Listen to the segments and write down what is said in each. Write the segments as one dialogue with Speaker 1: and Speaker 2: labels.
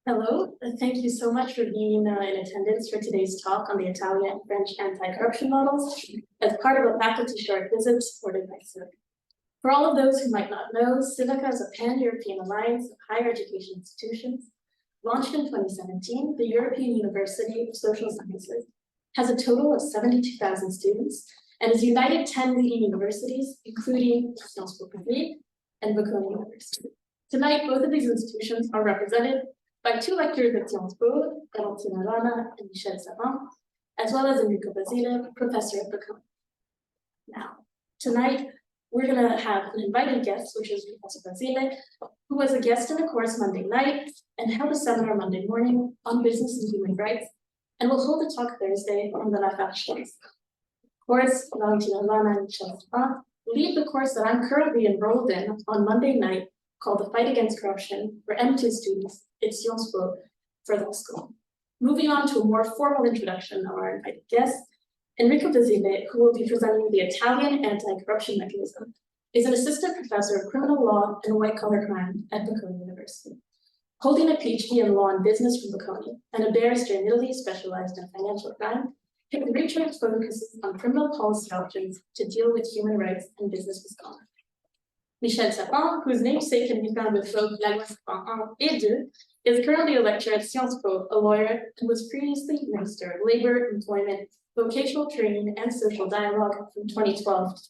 Speaker 1: Hello, thank you so much for being in attendance for today's talk on the Italian and French anti-corruption models as part of a faculty short visit supported by Civica. For all of those who might not know, Civica is a pan-European alliance of higher education institutions. Launched in 2017, the European University of Social Sciences has a total of 72,000 students and has united 10 leading universities, including Sciences Po Paris and Bocconi University. Tonight, both of these institutions are represented by two lecturers at Sciences Po, Valentina Rana and Michel Savant, as well as Enrico Basile, professor at Bocconi. Now, tonight, we're going to have an invited guest, which is Professor Basile, who was a guest in the course Monday night and held a seminar Monday morning on business and human rights, and will hold a talk Thursday on the Lafarge. Of course, Valentina Rana and Michel Savant lead the course that I'm currently enrolled in on Monday night called The Fight Against Corruption for M2 students at Sciences Po for law school. Moving on to a more formal introduction of our invited guest, Enrico Basile, who will be presenting the Italian anti-corruption mechanism, is an assistant professor of criminal law and white-collar crime at Bocconi University. Holding a PhD in law and business from Bocconi and a barrister in Italy specialized in financial crime, his research focuses on criminal policy options to deal with human rights and business misconduct. Michel Savant, whose namesake can be found with both La Loi Sapin 1 et 2, is currently a lecturer at Sciences Po, a lawyer, and was previously Minister of Labor, Employment, Vocational Training, and Social Dialogue from 2012 to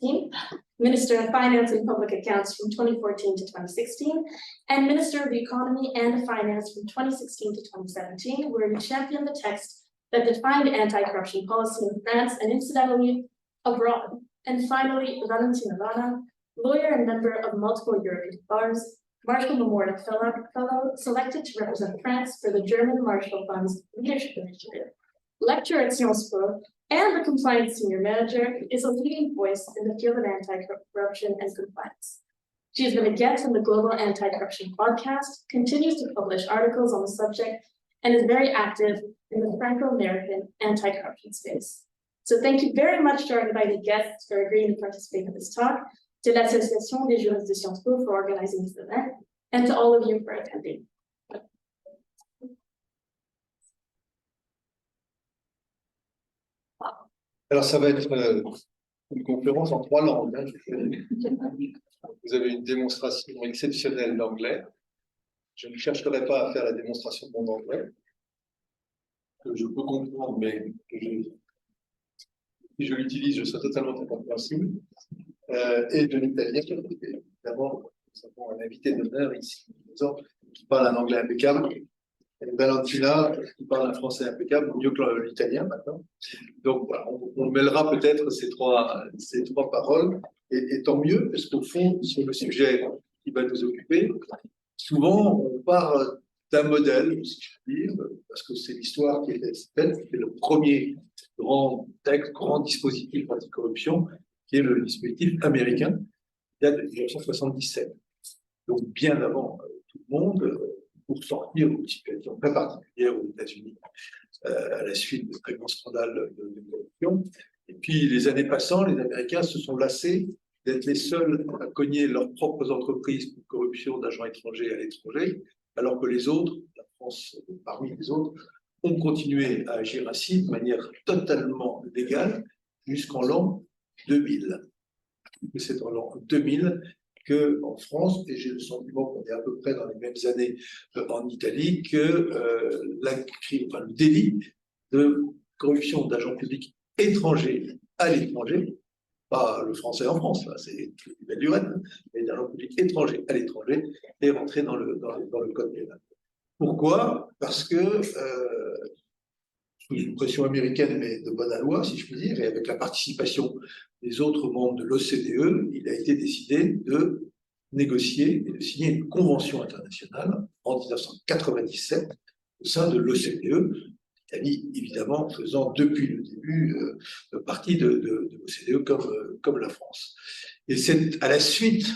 Speaker 1: 2015, Minister of Finance and Public Accounts from 2014 to 2016, and Minister of the Economy and Finance from 2016 to 2017, where he championed the text that defined anti-corruption policy in France and incidentally abroad. And finally, Valentina Rana, lawyer and member of multiple European bars, Marshall Memorial Fellow, selected to represent France for the German Marshall Fund's Leadership Initiative, lecturer at Sciences Po, and the Compliance Senior Manager, is a leading voice in the field of anti-corruption and compliance. She has been a guest on the Global Anti-Corruption Podcast, continues to publish articles on the subject, and is very active in the Franco-American anti-corruption space. So thank you very much to our invited guests for agreeing to participate in this talk, to l'Association des juristes de Sciences Po for organizing this event, and to all of you for attending.
Speaker 2: Alors, ça va être une conférence en 3 langues. Hein. Vous avez une démonstration exceptionnelle d'anglais. Je ne chercherai pas à faire la démonstration de mon anglais, que je peux comprendre, mais que si je l'utilise, je serai totalement incompréhensible. Et de l'italien, évidemment, nous avons un invité d'honneur ici, qui parle un anglais impeccable. Et Valentina, qui parle un français impeccable, mieux que l'italien maintenant. Donc voilà, on mêlera peut-être ces trois paroles, et tant mieux, parce qu'au fond, sur le sujet qui va nous occuper, souvent on part d'un modèle, si je puis dire, parce que c'est l'histoire qui est faite, c'est le premier grand texte, grand dispositif anticorruption, qui est le dispositif américain, qui date de 1977. Donc bien avant tout le monde, pour sortir d'une situation très particulière aux États-Unis à la suite de très grands scandales de corruption. Et puis, les années passant, les Américains se sont lassés d'être les seuls à cogner leurs propres entreprises pour corruption d'agents étrangers à l'étranger, alors que les autres, la France parmi les autres, ont continué à agir ainsi de manière totalement légale jusqu'en l'an 2000. C'est en l'an 2000 qu'en France, et j'ai le sentiment qu'on est à peu près dans les mêmes années en Italie, que le délit de corruption d'agents publics étrangers à l'étranger, pas le français en France, là, c'est une belle durée, mais d'agents publics étrangers à l'étranger, est rentré dans le code pénal. Pourquoi? Parce que, sous une pression américaine, mais de bonne loi, si je puis dire, et avec la participation des autres membres de l'OCDE, il a été décidé de négocier et de signer une convention internationale en 1997 au sein de l'OCDE, l'Italie évidemment faisant depuis le début partie de l'OCDE comme la France. Et c'est à la suite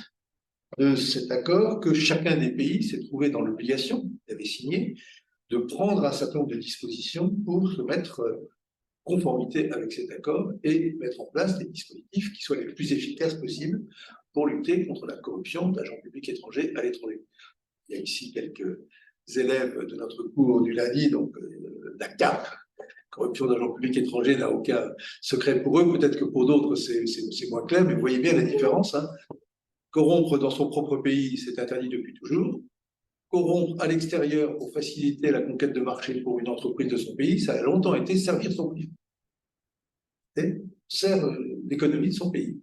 Speaker 2: de cet accord que chacun des pays s'est trouvé dans l'obligation, il avait signé, de prendre un certain nombre de dispositions pour se mettre en conformité avec cet accord et mettre en place des dispositifs qui soient les plus efficaces possibles pour lutter contre la corruption d'agents publics étrangers à l'étranger.
Speaker 3: il y a ici quelques élèves de notre cours du lundi, donc la CAP, corruption d'agents publics étrangers, n'a aucun secret pour eux. Peut-être que pour d'autres, c'est moins clair, mais vous voyez bien la différence. Hein. Corrompre dans son propre pays, c'est interdit depuis toujours. Corrompre à l'extérieur pour faciliter la conquête de marché pour une entreprise de son pays, ça a longtemps été servir son pays. Et sert l'économie de son pays.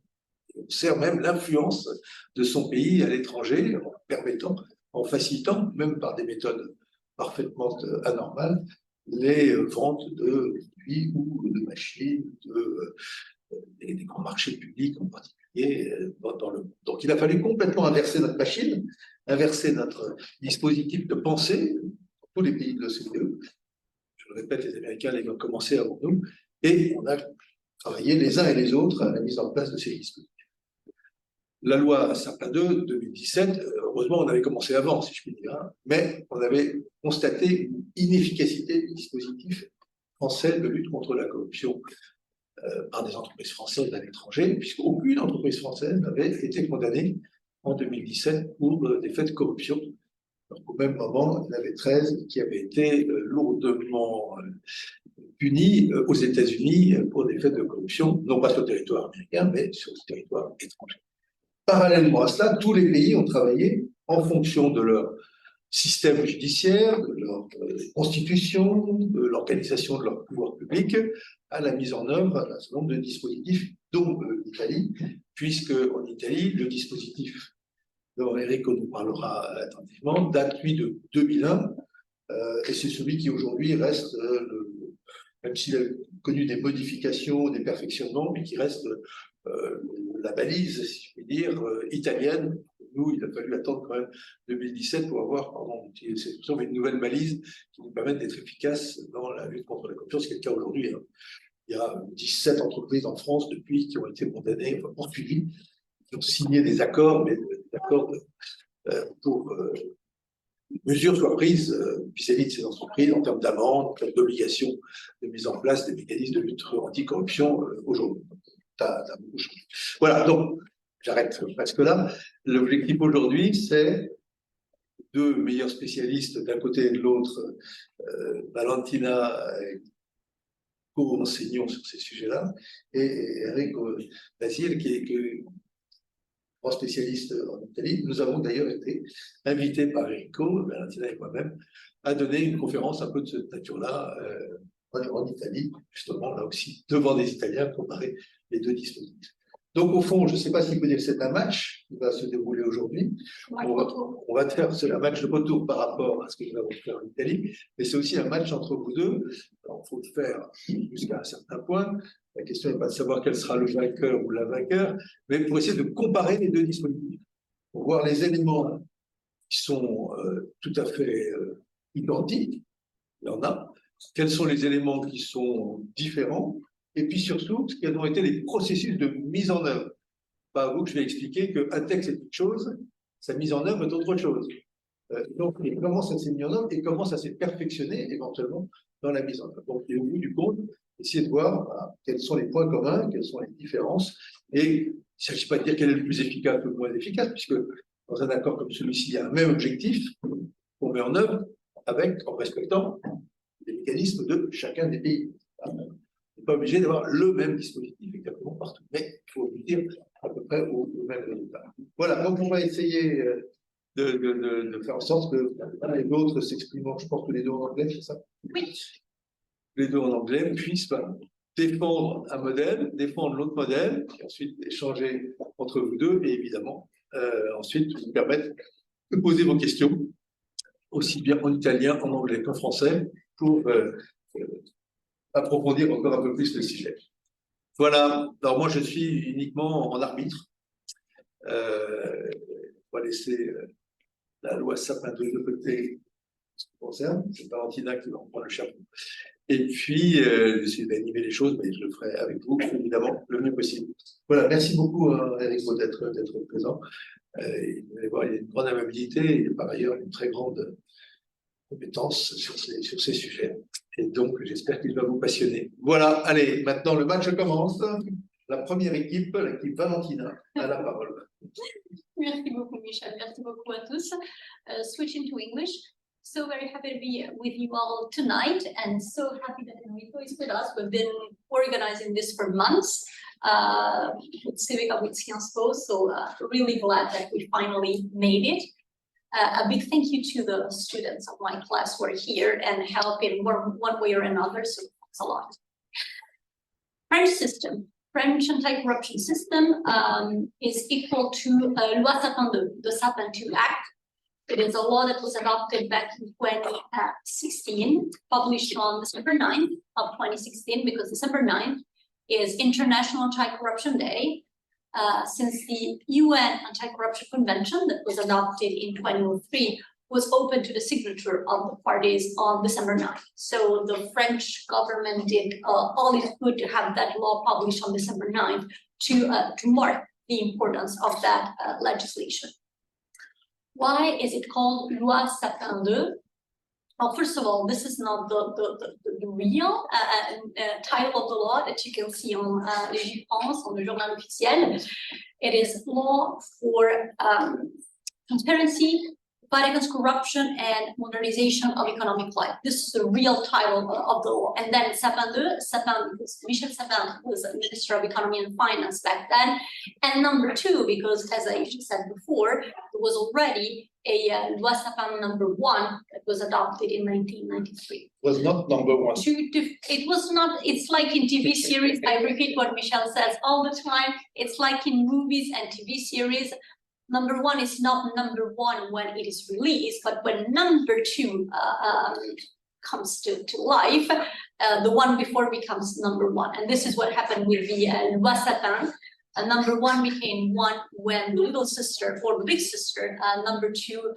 Speaker 3: On sert même l'influence de son pays à l'étranger en permettant, en facilitant, même par des méthodes parfaitement anormales, les ventes de produits ou de machines, des grands marchés publics en particulier dans le monde. Donc il a fallu complètement inverser notre machine, inverser notre dispositif de pensée dans tous les pays de l'OCDE. Je le répète, les Américains l'ont commencé avant nous, et on a travaillé les uns et les autres à la mise en place de ces dispositifs. La loi Sapin 2, 2017, heureusement, on avait commencé avant, si je puis dire, hein, mais on avait constaté une inefficacité du dispositif français de lutte contre la corruption par des entreprises françaises à l'étranger, puisqu'aucune entreprise française n'avait été condamnée en 2017 pour des faits de corruption. Donc, au même moment, il y en avait 13 qui avaient été lourdement punis aux États-Unis pour des faits de corruption, non pas sur le territoire américain, mais sur le territoire étranger. Parallèlement à cela, tous les pays ont travaillé en fonction de leur système judiciaire, de leur constitution, de l'organisation de leur pouvoir public, à la mise en œuvre d'un certain nombre de dispositifs, dont l'Italie, puisque en Italie, le dispositif dont Enrico nous parlera attentivement date, lui, de 2001, et c'est celui qui aujourd'hui reste, même s'il a connu des modifications, des perfectionnements, mais qui reste la balise, si je puis dire, italienne. Nous, il a fallu attendre quand même 2017 pour avoir, une nouvelle balise qui nous permette d'être efficace dans la lutte contre la corruption, ce qui est le cas aujourd'hui. Hein. Il y a 17 entreprises en France depuis qui ont été condamnées, enfin poursuivies, qui ont signé des accords, mais des accords pour mesures soient prises vis-à-vis de ces entreprises en termes d'amende, en termes d'obligation de mise en place des mécanismes de lutte anti-corruption aujourd'hui. Voilà, donc j'arrête presque là. L'objectif aujourd'hui, c'est deux meilleurs spécialistes d'un côté et de l'autre, Valentina, co-enseignant sur ces sujets-là, et Enrico Basile, qui est grand spécialiste en Italie. Nous avons d'ailleurs été invités par Enrico, Valentina et moi-même, à donner une conférence un peu de cette nature-là en Italie, justement, là aussi, devant des Italiens, comparer les deux dispositifs. Donc, au fond, je ne sais pas s'il peut dire que c'est un match qui va se dérouler aujourd'hui. On va faire, c'est un match de retour par rapport à ce que nous avons fait en Italie, mais c'est aussi un match entre vous deux. Alors, il faut le faire jusqu'à un certain point. La question n'est pas de savoir quel sera le vainqueur ou la vainqueur, mais pour essayer de comparer les deux dispositifs, pour voir les éléments qui sont tout à fait identiques, il y en a, quels sont les éléments qui sont différents, et puis surtout, quels ont été les processus de mise en œuvre. Pas à vous que je vais expliquer qu'un texte est une chose, sa mise en œuvre est autre chose. Donc, comment ça s'est mis en œuvre et comment ça s'est perfectionné éventuellement dans la mise en œuvre. Donc, au bout du compte, essayer de voir quels sont les points communs, quelles sont les différences, et il ne s'agit pas de dire quel est le plus efficace ou le moins efficace, puisque dans un accord comme celui-ci, il y a un même objectif qu'on met en œuvre en respectant les mécanismes de chacun des pays. On n'est pas obligé d'avoir le même dispositif exactement partout, mais il faut dire à peu près au même résultat. Voilà, donc on va essayer de faire en sorte que l'un et l'autre s'expriment, je pense que les deux en anglais, c'est ça?
Speaker 1: Oui.
Speaker 3: Les deux en anglais puissent défendre un modèle, défendre l'autre modèle, et ensuite échanger entre vous deux, et évidemment, ensuite vous permettre de poser vos questions, aussi bien en italien, en anglais qu'en français, pour approfondir encore un peu plus le sujet. Voilà, alors moi je suis uniquement en arbitre. On va laisser la loi Sapin 2 de côté, ce qui concerne, c'est Valentina qui va en prendre le chapeau. Et puis, j'essaie d'animer les choses, mais je le ferai avec vous, évidemment, le mieux possible. Voilà, merci beaucoup, Enrico, d'être présent. Vous allez voir, il y a une grande amabilité et par ailleurs une très grande compétence sur ces sujets. Et donc, j'espère qu'il va vous passionner. Voilà, allez, maintenant le match commence. La première équipe, l'équipe Valentina, a la parole.
Speaker 1: Merci beaucoup, Michel. Merci beaucoup à tous.
Speaker 4: switch into English. So very happy to be with you all tonight, and so happy that Enrico is with us. We've been organizing this for months with Civica, with Sciences Po, so really glad that we finally made it. A big thank you to the students of my class who are here and help in one way or another, so thanks a lot. French system. French anti-corruption system is equal to Loi Sapin II, the Sapin II Act. It is a law that was adopted back in 2016, published on December 9th of 2016, because December 9th is International Anti-Corruption Day, since the UN Anti-Corruption Convention that was adopted in 2003 was open to the signature of the parties on December 9th. So the French government did all it could to have that law published on December 9th to mark the importance of that legislation. Why is it called Loi Sapin II? Well, first of all, this is not the real title of the law that you can see on Légifrance, on the Journal Officiel. It is law for transparency, fight against corruption, and modernization of economic life. This is the real title of the law. And then Sapin II, because Michel Sapin was Minister of Economy and Finance back then. And number two, because as I said before, there was already a Loi Sapin number 1 that was adopted in 1993.
Speaker 2: Was not number 1.
Speaker 4: It was not, it's like in TV series, I repeat what Michel says all the time, it's like in movies and TV series. Number 1 is not number 1 when it is released, but when number 2 comes to life, the one before becomes number 1. And this is what happened with the Loi Sapin. Number 1 became 1 when the little sister, or the big sister, number 2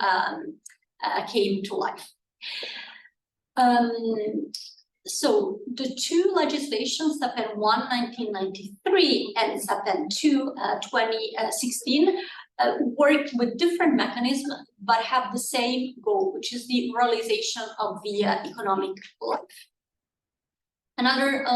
Speaker 4: came to life. So the two legislations, Sapin 1, 1993, and Sapin 2, 2016, work with different mechanisms, but have the same goal, which is the realization of the economic life. Another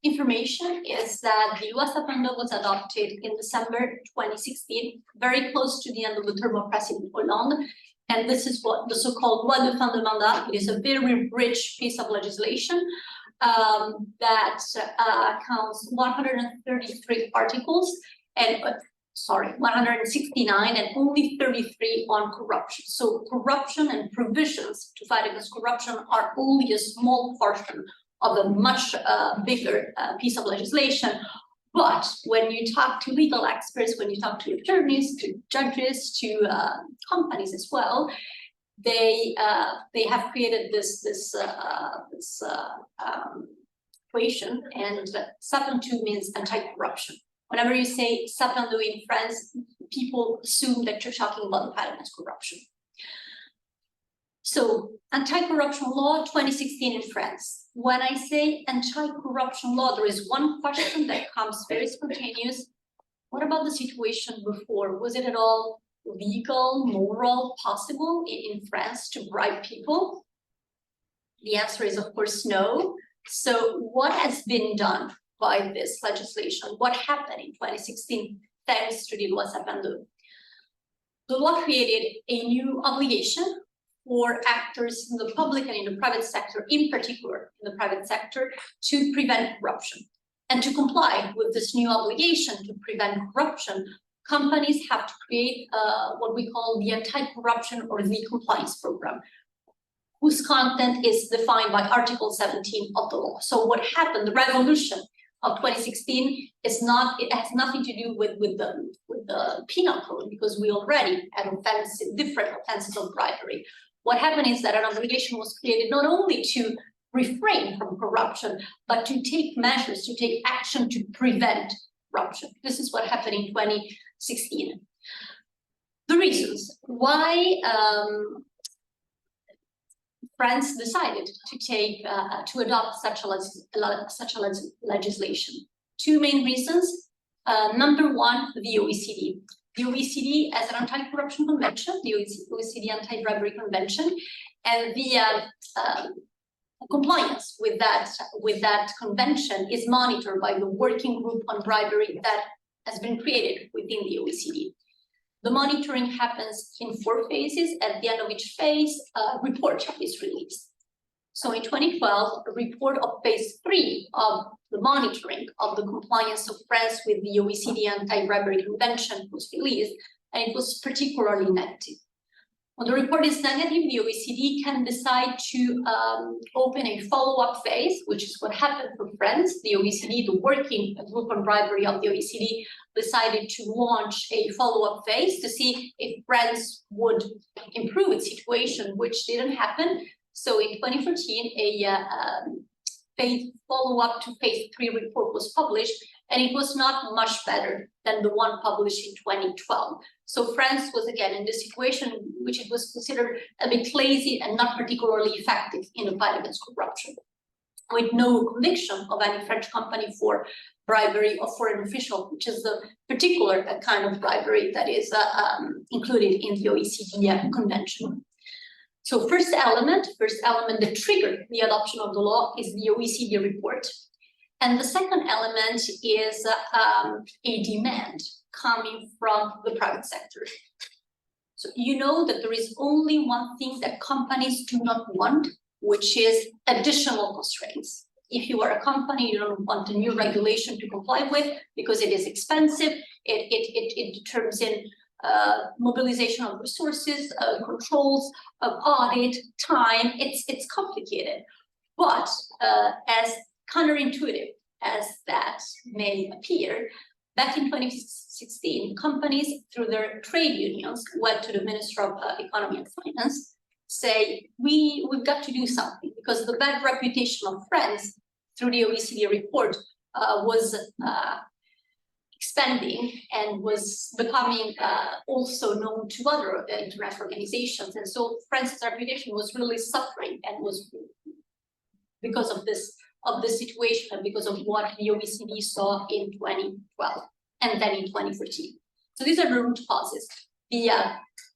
Speaker 4: information is that the Loi Sapin II was adopted in December 2016, very close to the end of the term of President Hollande. And this is what the so-called Loi de fin de mandat. It is a very rich piece of legislation that counts 133 articles and 169, and only 33 on corruption. So corruption and provisions to fight against corruption are only a small portion of a much bigger piece of legislation. But when you talk to legal experts, when you talk to attorneys, to judges, to companies as well, they have created this equation, and Sapin II means anti-corruption. Whenever you say Sapin II in France, people assume that you're talking about the fight against corruption. So, anti-corruption law 2016 in France. When I say anti-corruption law, there is one question that comes very spontaneous. What about the situation before? Was it at all legal, moral, possible in France to bribe people? The answer is, of course, no. So what has been done by this legislation? What happened in 2016 thanks to the Loi Sapin II? The law created a new obligation for actors in the public and in the private sector, in particular in the private sector, to prevent corruption. And to comply with this new obligation to prevent corruption, companies have to create what we call the anti-corruption or the compliance program, whose content is defined by Article 17 of the law. So what happened, the revolution of 2016 is not, it has nothing to do with the penal code, because we already had different offenses of bribery. What happened is that an obligation was created not only to refrain from corruption, but to take measures, to take action to prevent corruption. This is what happened in 2016. The reasons why France decided to adopt such a legislation. Two main reasons. Number one, the OECD. The OECD as an anti-corruption convention, the OECD Anti-Bribery Convention, and the compliance with that convention is monitored by the working group on bribery that has been created within the OECD. The monitoring happens in 4 phases. At the end of each phase, a report is released. So in 2012, a report of phase 3 of the monitoring of the compliance of France with the OECD Anti-Bribery Convention was released, and it was particularly negative. When the report is negative, the OECD can decide to open a follow-up phase, which is what happened for France. The OECD, the working group on bribery of the OECD, decided to launch a follow-up phase to see if France would improve its situation, which didn't happen. So in 2014, a phase follow-up to phase 3 report was published, and it was not much better than the one published in 2012. So France was again in this situation in which it was considered a bit lazy and not particularly effective in the fight against corruption, with no conviction of any French company for bribery of foreign official, which is the particular kind of bribery that is included in the OECD convention. So first element that triggered the adoption of the law is the OECD report. And the second element is a demand coming from the private sector. So you know that there is only one thing that companies do not want, which is additional constraints. If you are a company, you don't want a new regulation to comply with because it is expensive, it determines in mobilization of resources, controls, of audit, time, it's complicated. But as counterintuitive as that may appear, back in 2016, companies through their trade unions went to the Minister of Economy and Finance, say, we've got to do something because the bad reputation of France through the OECD report was expanding and was becoming also known to other international organizations. And so France's reputation was really suffering, and was because of this situation and because of what the OECD saw in 2012 and then in 2014. So these are the root causes. The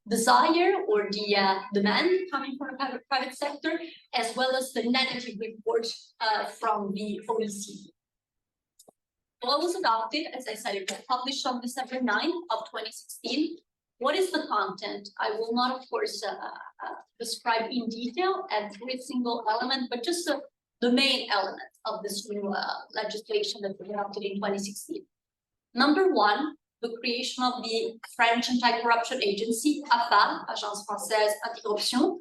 Speaker 4: desire or the demand coming from the private sector, as well as the negative report from the OECD. The law was adopted, as I said, it was published on December 9th of 2016. What is the content? I will not, of course, describe in detail every single element, but just the main elements of this new legislation that was adopted in 2016. Number one, the creation of the French Anti-Corruption Agency, AFA, Agence Française Anticorruption,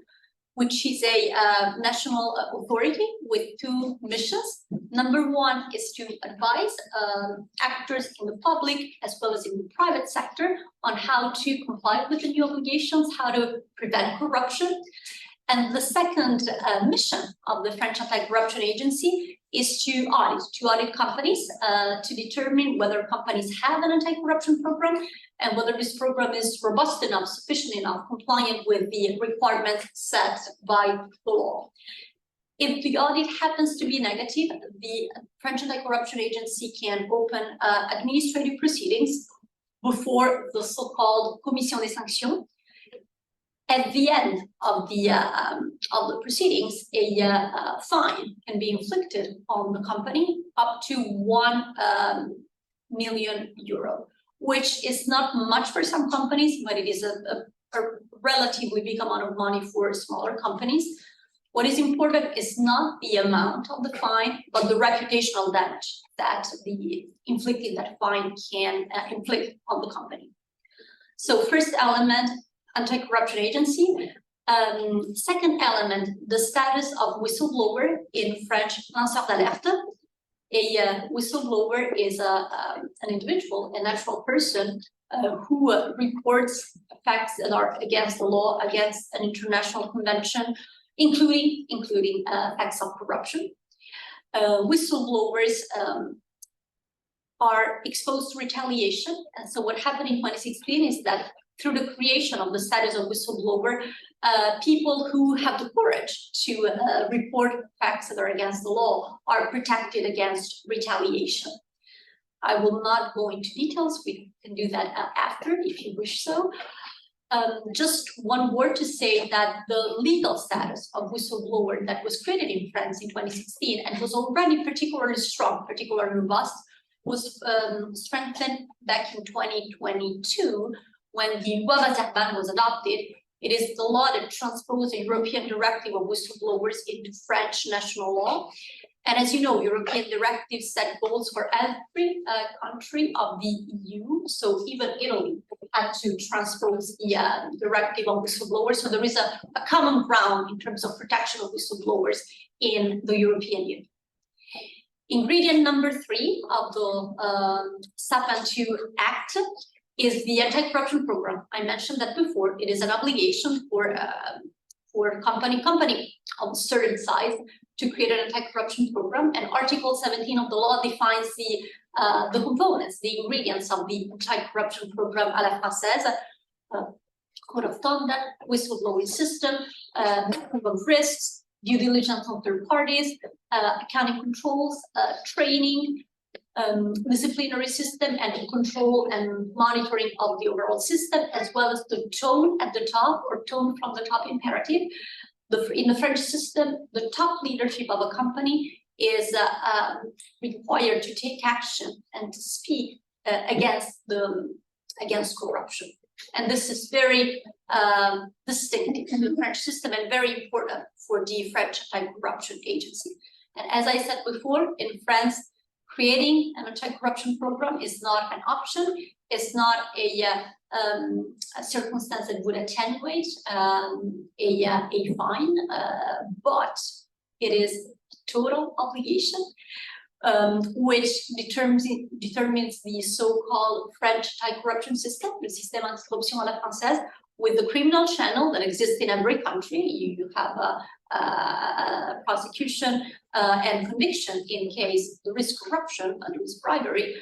Speaker 4: which is a national authority with 2 missions. Number one is to advise actors in the public as well as in the private sector on how to comply with the new obligations, how to prevent corruption. And the second mission of the French Anti-Corruption Agency is to audit companies to determine whether companies have an anti-corruption program and whether this program is robust enough, sufficient enough, compliant with the requirements set by the law. If the audit happens to be negative, the French Anti-Corruption Agency can open administrative proceedings before the so-called Commission des Sanctions. At the end of the proceedings, a fine can be inflicted on the company up to 1 million euro, which is not much for some companies, but it is a relatively big amount of money for smaller companies. What is important is not the amount of the fine, but the reputational damage that the inflicting that fine can inflict on the company. So first element, Anti-Corruption Agency. Second element, the status of whistleblower, in French, lanceur d'alerte. A whistleblower is an individual, a natural person who reports facts that are against the law, against an international convention, including acts of corruption. Whistleblowers are exposed to retaliation. And so what happened in 2016 is that through the creation of the status of whistleblower, people who have the courage to report facts that are against the law are protected against retaliation. I will not go into details. We can do that after if you wish so. Just one word to say that the legal status of whistleblower that was created in France in 2016 and was already particularly strong, particularly robust, was strengthened back in 2022 when the Loi Wasserman was adopted, it is the law that transposed the European directive of whistleblowers into French national law. And as you know, European directives set goals for every country of the EU. So even Italy had to transpose the directive on whistleblowers. So there is a common ground in terms of protection of whistleblowers in the European Union. Ingredient number 3 of the SAPAN 2 Act is the anti-corruption program. I mentioned that before. It is an obligation for company of certain size to create an anti-corruption program. And Article 17 of the law defines the components, the ingredients of the anti-corruption program à la française, code of conduct, whistleblowing system, management of risks, due diligence on third parties, accounting controls, training, disciplinary system, and control and monitoring of the overall system, as well as the tone at the top, or tone from the top imperative. In the French system, the top leadership of a company is required to take action and to speak against corruption. And this is very distinctive in the French system and very important for the French anti-corruption agency. And as I said before, in France, creating an anti-corruption program is not an option. It's not a circumstance that would attenuate a fine, but it is total obligation, which determines the so-called French anti-corruption system, le système anticorruption à la française, with the criminal channel that exists in every country. You have a prosecution and conviction in case there is corruption and there is bribery.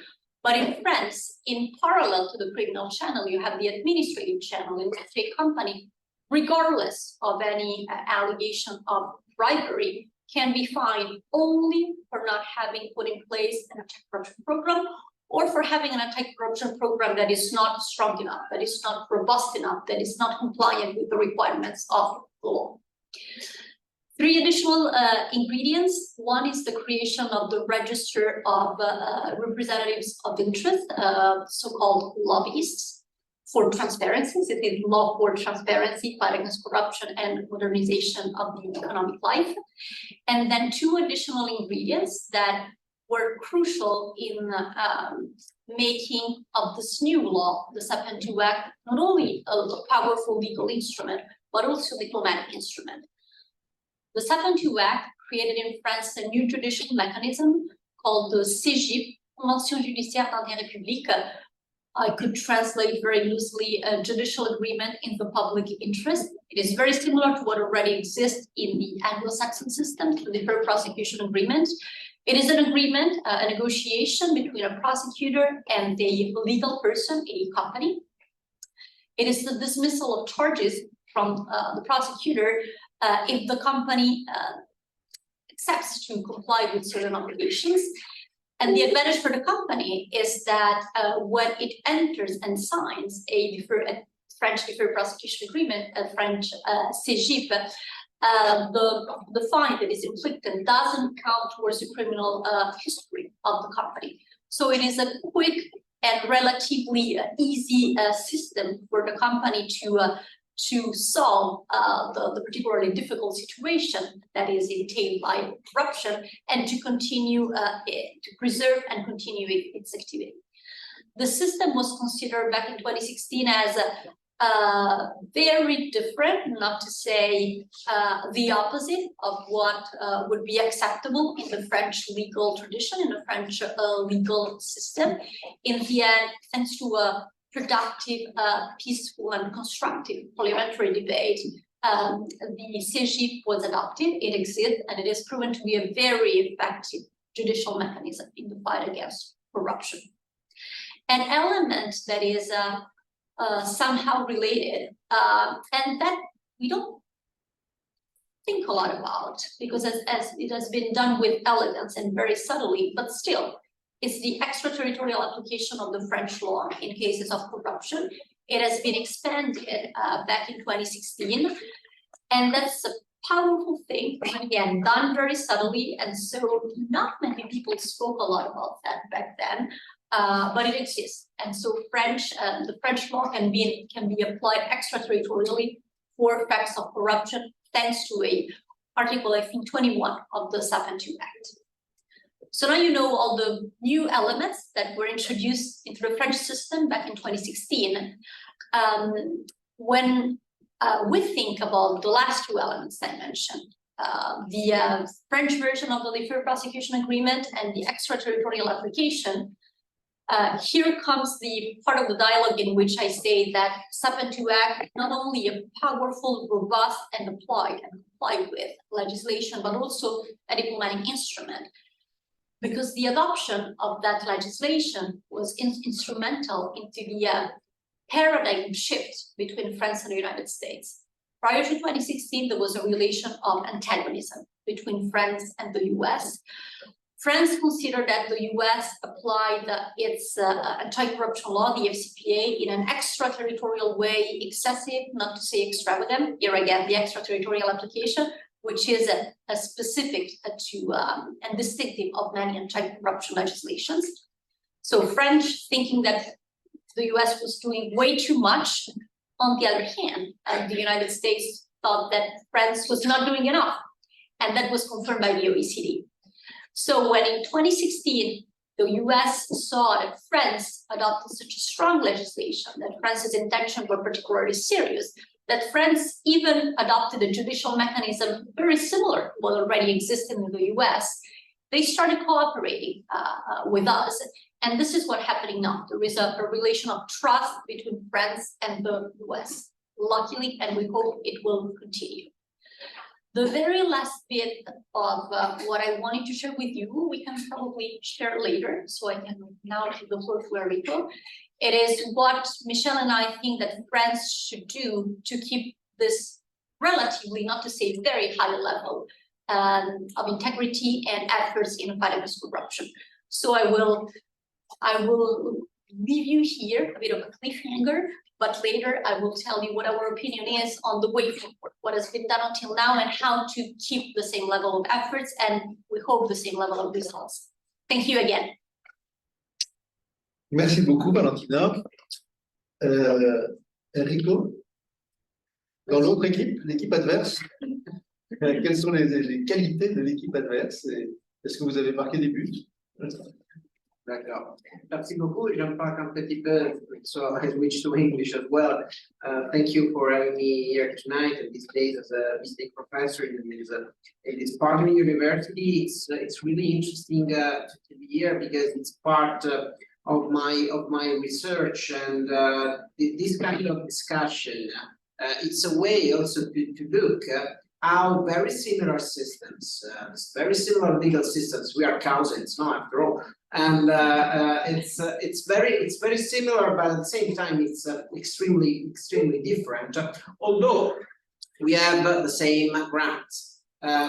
Speaker 4: But in France, in parallel to the criminal channel, you have the administrative channel in which a company, regardless of any allegation of bribery, can be fined only for not having put in place an anti-corruption program, or for having an anti-corruption program that is not strong enough, that is not robust enough, that is not compliant with the requirements of the law. 3 additional ingredients. One is the creation of the register of representatives of interest, so-called lobbyists, for transparency. It is law for transparency, fight against corruption, and modernization of the economic life. And then 2 additional ingredients that were crucial in making of this new law, the SAPAN 2 Act, not only a powerful legal instrument, but also a diplomatic instrument. The SAPAN 2 Act created in France a new judicial mechanism called the CJIP, Convention Judiciaire d'Intérêt Public. I could translate very loosely a judicial agreement in the public interest. It is very similar to what already exists in the Anglo-Saxon system, the deferred prosecution agreement. It is an agreement, a negotiation between a prosecutor and a legal person, a company. It is the dismissal of charges from the prosecutor if the company accepts to comply with certain obligations. And the advantage for the company is that when it enters and signs a French deferred prosecution agreement, a French CJIP, the fine that is inflicted doesn't count towards the criminal history of the company. So it is a quick and relatively easy system for the company to solve the particularly difficult situation that is entailed by corruption, and to continue to preserve and continue its activity. The system was considered back in 2016 as very different, not to say the opposite of what would be acceptable in the French legal tradition, in the French legal system. In the end, thanks to a productive, peaceful, and constructive parliamentary debate, the CJIP was adopted. It exists, and it is proven to be a very effective judicial mechanism in the fight against corruption. An element that is somehow related, and that we don't think a lot about, because as it has been done with elegance and very subtly, but still, it's the extraterritorial application of the French law in cases of corruption. It has been expanded back in 2016, and that's a powerful thing, again, done very subtly, and so not many people spoke a lot about that back then. but it exists. And so the French law can be applied extraterritorially for facts of corruption, thanks to a article, I think, 21 of the SAFEN2 Act. So now you know all the new elements that were introduced into the French system back in 2016. When we think about the last two elements I mentioned, the French version of the Deferred Prosecution Agreement and the extraterritorial application, here comes the part of the dialogue in which I say that SAFEN2 Act is not only a powerful, robust, and applied and complied with legislation, but also a diplomatic instrument. Because the adoption of that legislation was instrumental into the paradigm shift between France and the United States. Prior to 2016, there was a relation of antagonism between France and the US. France considered that the US applied its anti-corruption law, the FCPA, in an extraterritorial way, excessive, not to say extravagant. Here again, the extraterritorial application, which is a specific to and distinctive of many anti-corruption legislations. So French thinking that the US was doing way too much. On the other hand, the United States thought that France was not doing enough, and that was confirmed by the OECD. So when in 2016, the US saw that France adopted such a strong legislation, that France's intentions were particularly serious, that France even adopted a judicial mechanism very similar to what already existed in the US, they started cooperating with us. And this is what's happening now. There is a relation of trust between France and the US, luckily, and we hope it will continue. The very last bit of what I wanted to share with you, we can probably share later, so I can now give the floor to Enrico. It is what Michelle and I think that France should do to keep this relatively, not to say very high level of integrity and efforts in fight against corruption. So I will leave you here, a bit of a cliffhanger, but later I will tell you what our opinion is on the way forward, what has been done until now, and how to keep the same level of efforts, and we hope the same level of results. Thank you again.
Speaker 3: Merci beaucoup, Valentina. Enrico, dans l'autre équipe, l'équipe adverse, quelles sont les qualités de l'équipe adverse? Est-ce que vous avez marqué des buts?
Speaker 5: D'accord. Merci beaucoup. Je parle un petit peu, so I switch to English as well. Thank you for having me here tonight and these days as a visiting professor in this partner university. It's really interesting to be here because it's part of my research, and this kind of discussion. It's a way also to look how very similar systems, very similar legal systems. We are cousins, no, after all, and it's very similar, but at the same time it's extremely different. Although we have the same grounds,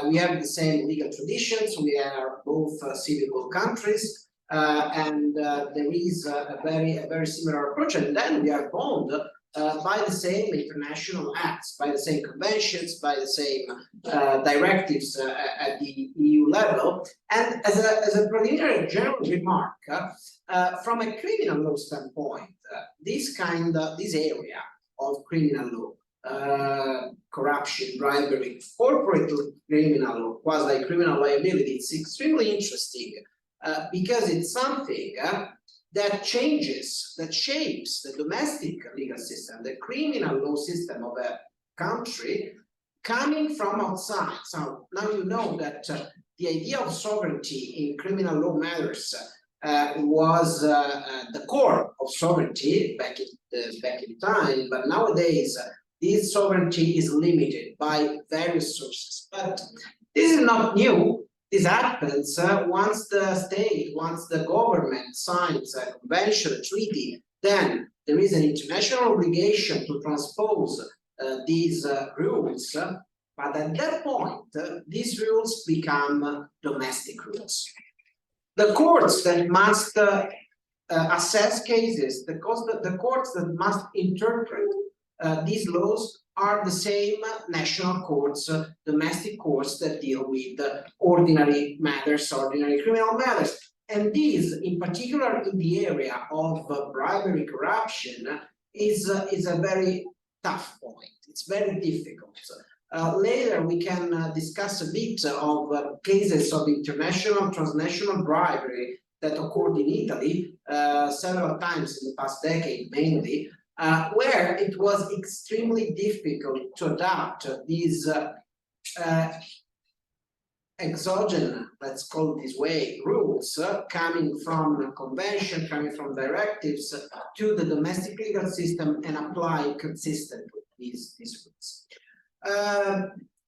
Speaker 5: we have the same legal traditions. We are both civil countries, and there is a very similar approach, and then we are bound by the same international acts, by the same conventions, by the same directives at the EU level. And as a preliminary general remark, from a criminal law standpoint, this area of criminal law, corruption, bribery, corporate criminal law, quasi-criminal liability, it's extremely interesting because it's something that shapes the domestic legal system, the criminal law system of a country, coming from outside. So now you know that the idea of sovereignty in criminal law matters was the core of sovereignty back in time, but nowadays this sovereignty is limited by various sources. But this is not new. This happens once the government signs a convention, a treaty, then there is an international obligation to transpose these rules. But at that point, these rules become domestic rules. The courts that must assess cases, the courts that must interpret these laws are the same national courts, domestic courts that deal with ordinary matters, ordinary criminal matters. And this, in particular in the area of bribery, corruption, is a very tough point. It's very difficult. Later we can discuss a bit of cases of international, transnational bribery that occurred in Italy several times in the past decade, mainly, where it was extremely difficult to adapt these exogenous, let's call it this way, rules coming from a convention, coming from directives to the domestic legal system and apply consistently these rules.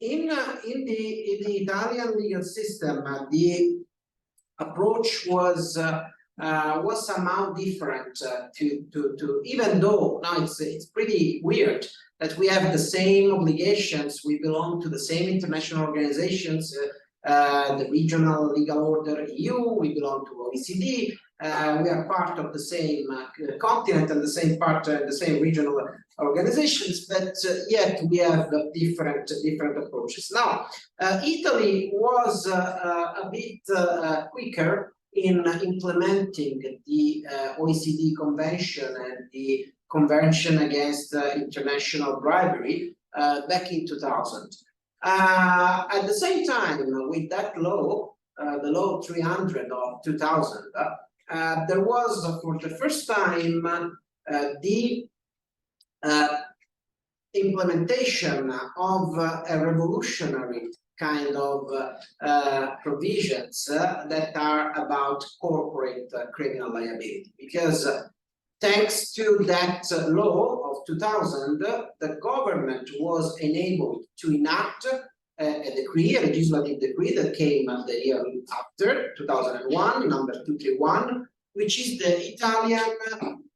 Speaker 5: In the Italian legal system, the approach was somehow different to even though now it's pretty weird that we have the same obligations, we belong to the same international organizations, the regional legal order EU, we belong to OECD, we are part of the same continent and the same part, the same regional organizations, but yet we have different approaches. Now, Italy was a bit quicker in implementing the OECD Convention and the Convention against International Bribery back in 2000. At the same time, with that law, the law 300 of 2000, there was for the first time the implementation of a revolutionary kind of provisions that are about corporate criminal liability, because thanks to that law of 2000, the government was enabled to enact a decree, a legislative decree that came the year after, 2001, number 231, which is the Italian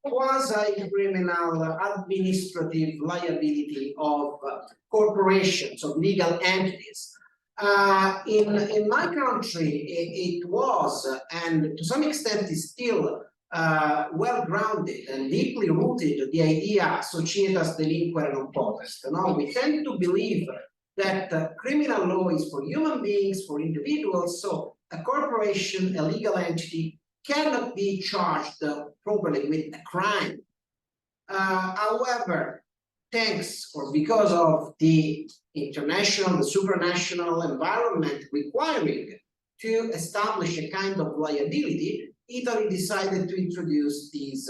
Speaker 5: quasi-criminal administrative liability of corporations, of legal entities. In my country, it was, and to some extent is still, well-grounded and deeply rooted the idea societas delinquere non potest. Now, we tend to believe that criminal law is for human beings, for individuals, so a corporation, a legal entity, cannot be charged properly with a crime. However, thanks or because of the international, the supranational environment requiring to establish a kind of liability, Italy decided to introduce these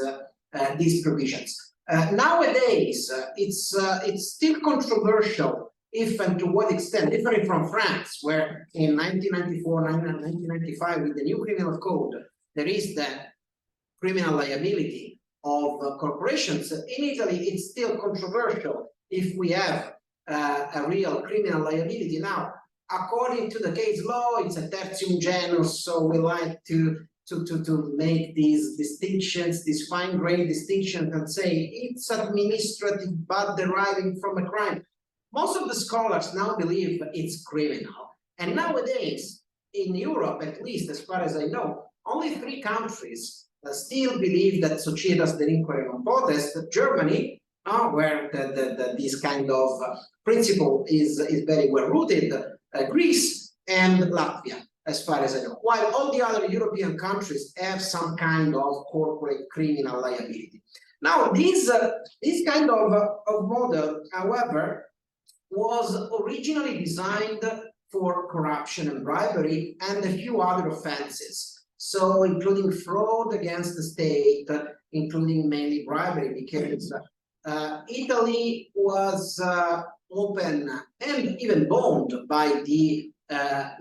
Speaker 5: provisions. Nowadays, it's still controversial if and to what extent, different from France, where in 1994, 1995, with the new criminal code, there is the criminal liability of corporations. In Italy, it's still controversial if we have a real criminal liability. Now, according to the case law, it's a tertium genus, so we like to make these distinctions, these fine-grained distinctions, and say it's administrative but deriving from a crime. Most of the scholars now believe it's criminal. And nowadays, in Europe, at least as far as I know, only 3 countries still believe that societas delinquere non potest. Germany, where this kind of principle is very well rooted, Greece, and Latvia, as far as I know, while all the other European countries have some kind of corporate criminal liability. Now, this kind of model, however, was originally designed for corruption and bribery and a few other offenses. So, including fraud against the state, including mainly bribery, because Italy was open and even bound by the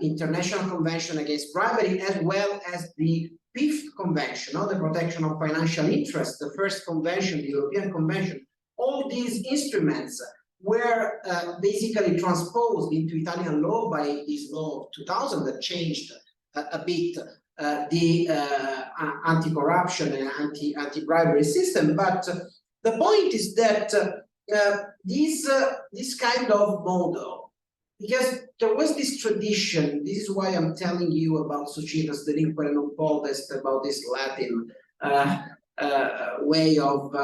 Speaker 5: International Convention Against Bribery, as well as the 5th Convention on the Protection of Financial Interests, the first convention, the European Convention. All these instruments were basically transposed into Italian law by this law of 2000 that changed a bit the anti-corruption and anti-bribery system. But the point is that this kind of model, because there was this tradition, this is why I'm telling you about societas delinquere non potest, about this Latin way of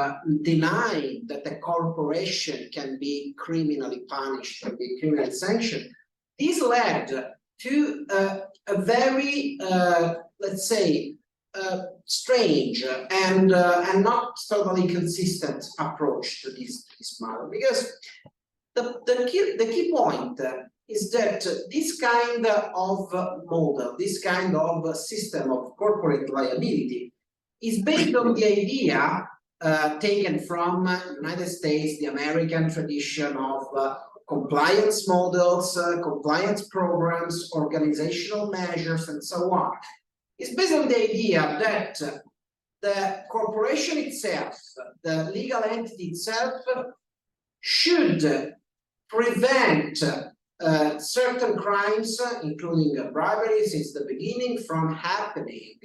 Speaker 5: denying that a corporation can be criminally punished, can be criminally sanctioned. This led to a very, let's say, strange and not totally consistent approach to this model, because the key point is that this kind of model, this kind of system of corporate liability is based on the idea taken from United States, the American tradition of compliance models, compliance programs, organizational measures, and so on. It's based on the idea that the corporation itself, the legal entity itself, should prevent certain crimes, including bribery since the beginning, from happening.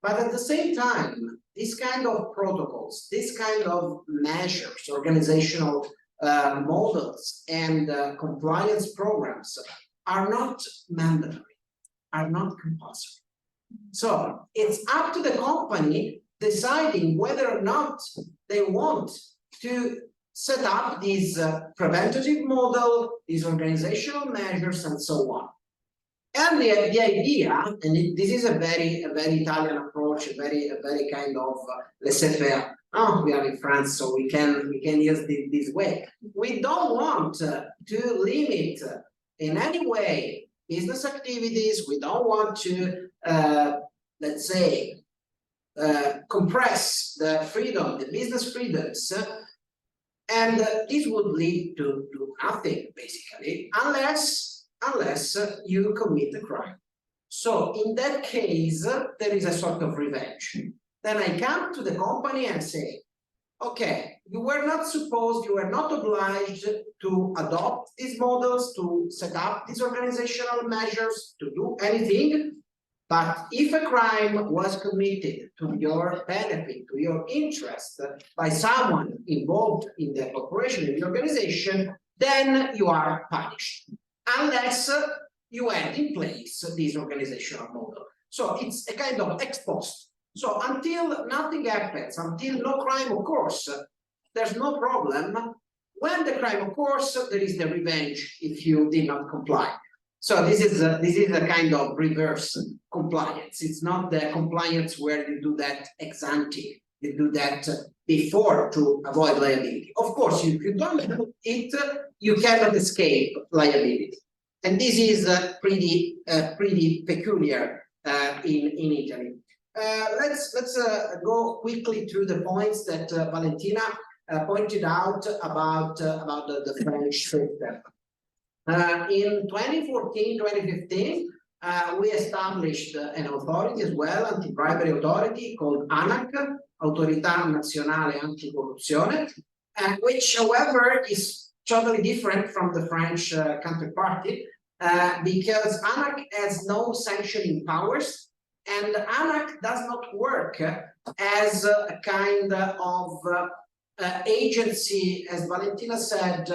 Speaker 5: But at the same time, this kind of protocols, this kind of measures, organizational models, and compliance programs are not mandatory, are not compulsory. So it's up to the company deciding whether or not they want to set up this preventative model, these organizational measures, and so on. And the idea, and this is a very Italian approach, a very kind of laissez-faire. Oh, we are in France, so we can use this way. We don't want to limit in any way business activities. We don't want to, let's say, compress the freedom, the business freedoms, and this would lead to nothing basically, unless you commit a crime. So in that case, there is a sort of revenge. Then I come to the company and say, okay, you were not obliged to adopt these models, to set up these organizational measures, to do anything. But if a crime was committed to your benefit, to your interest, by someone involved in the corporation, in the organization, then you are punished, unless you had in place this organizational model. So it's a kind of ex post. So until nothing happens, until no crime occurs, there's no problem. When the crime occurs, there is the revenge if you did not comply. So this is a kind of reverse compliance. It's not the compliance where you do that ex ante. You do that before to avoid liability. Of course, if you don't do it, you cannot escape liability. And this is pretty peculiar in Italy. Let's go quickly through the points that Valentina pointed out about the French system. In 2014, 2015, we established an authority as well, anti-bribery authority called ANAC, Autorità Nazionale Anticorruzione, which, however, is totally different from the French counterparty because ANAC has no sanctioning powers, and ANAC does not work as a kind of agency, as Valentina said,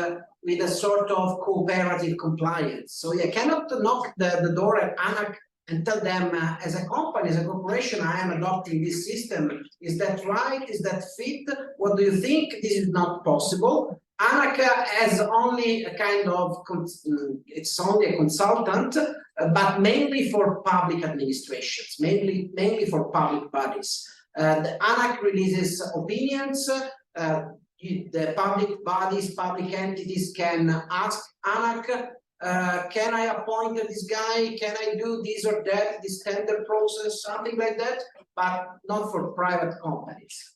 Speaker 5: with a sort of cooperative compliance. So you cannot knock the door at ANAC and tell them, as a company, as a corporation, I am adopting this system. Is that right? Is that fit? What do you think? This is not possible. ANAC has only a kind of, it's only a consultant, but mainly for public administrations, mainly for public bodies. The ANAC releases opinions. The public bodies, public entities can ask ANAC, can I appoint this guy? Can I do this or that, this tender process, something like that, but not for private companies.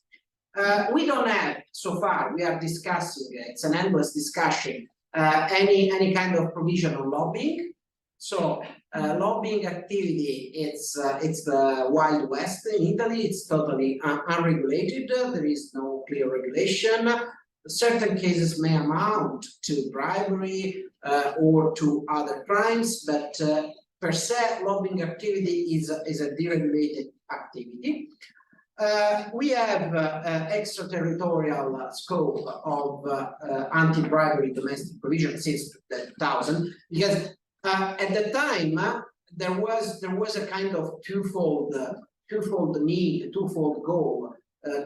Speaker 5: We don't have, so far, we are discussing, it's an endless discussion, any kind of provision on lobbying. So lobbying activity, it's the Wild West in Italy. It's totally unregulated. There is no clear regulation. Certain cases may amount to bribery or to other crimes, but per se, lobbying activity is a deregulated activity. We have extraterritorial scope of anti-bribery domestic provision since 2000, because at the time there was a kind of twofold need, twofold goal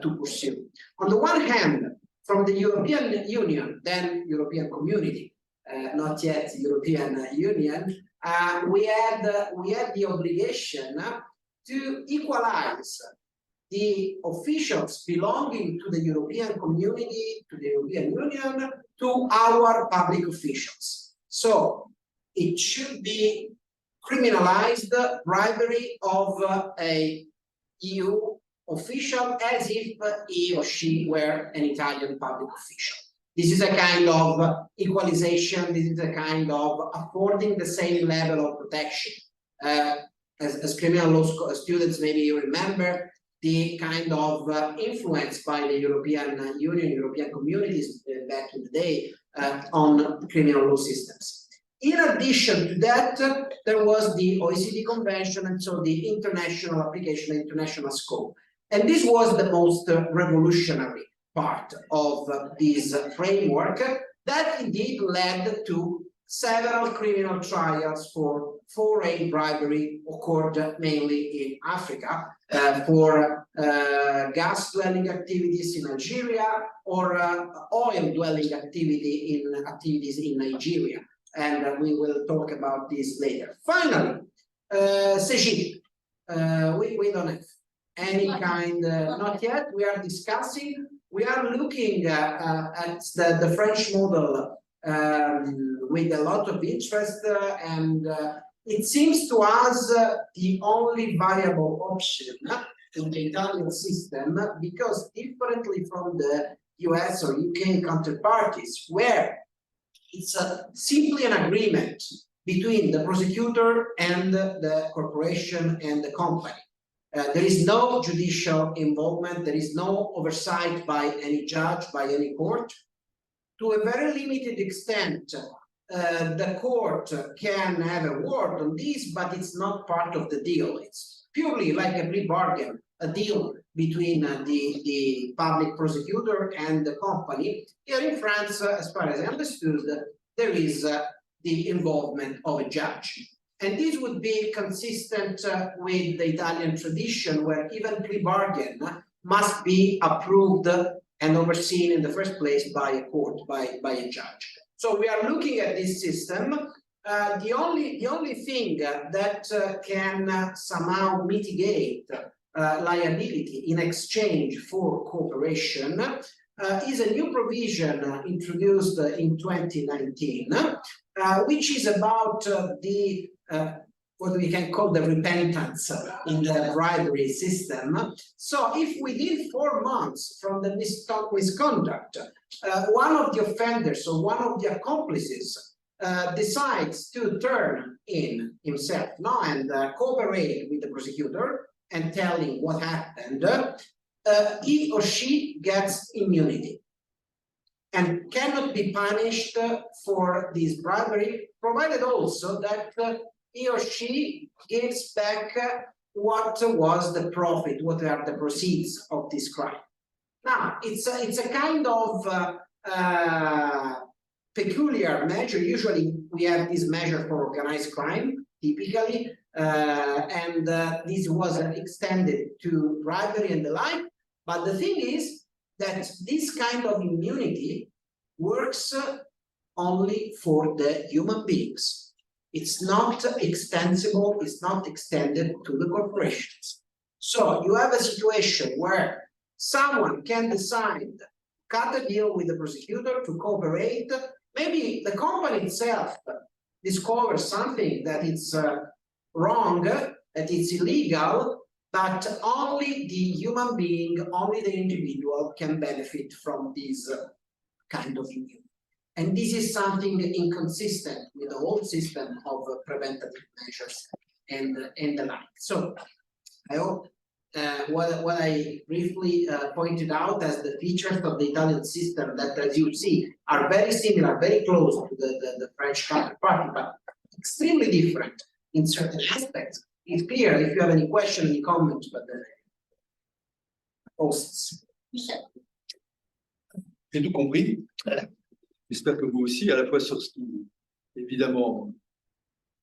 Speaker 5: to pursue. On the one hand, from the European Union, then European Community, not yet European Union, we had the obligation to equalize the officials belonging to the European community, to the European Union, to our public officials. So it should be criminalized bribery of a EU official as if he or she were an Italian public official. This is a kind of equalization, this is a kind of affording the same level of protection. As criminal law students, maybe you remember the kind of influence by the European Union, European communities back in the day on criminal law systems. In addition to that, there was the OECD Convention, and so the international application, international scope. And this was the most revolutionary part of this framework that indeed led to several criminal trials for foreign bribery occurred mainly in Africa, for gas dwelling activities in Algeria or oil dwelling activities in Nigeria. And we will talk about this later. Finally, CEGIP, we don't have any kind, not yet, we are discussing, we are looking at the French model with a lot of interest, and it seems to us the only viable option in the Italian system, because differently from the US or UK counterparties, where it's simply an agreement between the prosecutor and the corporation and the company. There is no judicial involvement, there is no oversight by any judge, by any court. To a very limited extent, the court can have a word on this, but it's not part of the deal. It's purely like a plea bargain, a deal between the public prosecutor and the company. Here in France, as far as I understood, there is the involvement of a judge. And this would be consistent with the Italian tradition, where even plea bargain must be approved and overseen in the first place by a court, by a judge. So we are looking at this system. The only thing that can somehow mitigate liability in exchange for cooperation is a new provision introduced in 2019, which is about the what we can call the repentance in the bribery system. So if within 4 months from the misconduct, one of the offenders or one of the accomplices decides to turn in himself and cooperate with the prosecutor and tell him what happened, he or she gets immunity and cannot be punished for this bribery, provided also that he or she gives back what was the profit, what are the proceeds of this crime. Now, it's a kind of peculiar measure. Usually we have this measure for organized crime, typically, and this was extended to bribery and the like. But the thing is that this kind of immunity works only for the human beings. It's not extensible, it's not extended to the corporations. So you have a situation where someone can decide, cut a deal with the prosecutor to cooperate. Maybe the company itself discovers something that is wrong, that it's illegal, but only the human being, only the individual can benefit from this kind of immunity. And this is something inconsistent with the whole system of preventative measures and the like. So I hope what I briefly pointed out as the features of the Italian system that, as you see, are very similar, very close to the French counterpart, but extremely different in certain aspects. It's clear. If you have any question, any comments, but the hosts.
Speaker 2: J'ai tout compris. J'espère que vous aussi, à la fois sur ce qui, évidemment,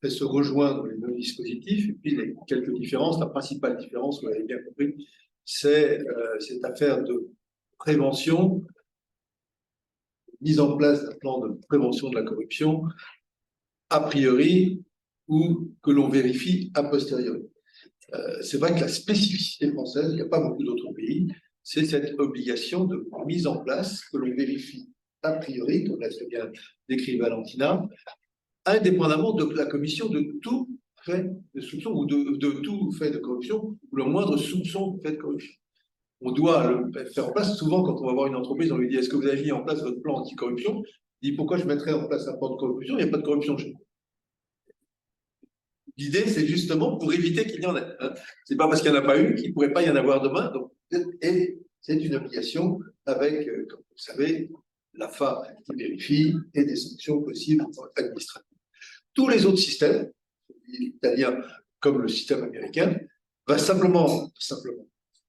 Speaker 2: fait se rejoindre les deux dispositifs, et puis les quelques différences. La principale différence, vous l'avez bien compris, c'est cette affaire de prévention, mise en place d'un plan de prévention de la corruption, a priori, ou que l'on vérifie a posteriori.
Speaker 3: C'est vrai que la spécificité française, il n'y a pas beaucoup d'autres pays, c'est cette obligation de mise en place que l'on vérifie a priori, comme l'a très bien décrit Valentina, indépendamment de la commission de tout fait de soupçon ou de tout fait de corruption ou le moindre soupçon de fait de corruption. On doit le faire en place. Souvent, quand on va voir une entreprise, on lui dit: est-ce que vous avez mis en place votre plan anti-corruption? Il dit: pourquoi je mettrais en place un plan de corruption? Il n'y a pas de corruption chez nous. L'idée, c'est justement pour éviter qu'il y en ait. C'est pas parce qu'il n'y en a pas eu qu'il ne pourrait pas y en avoir demain. Donc, et c'est une obligation avec, comme vous le savez, l'AFA qui vérifie et des sanctions possibles administratives. Tous les autres systèmes, l'italien comme le système américain, va simplement,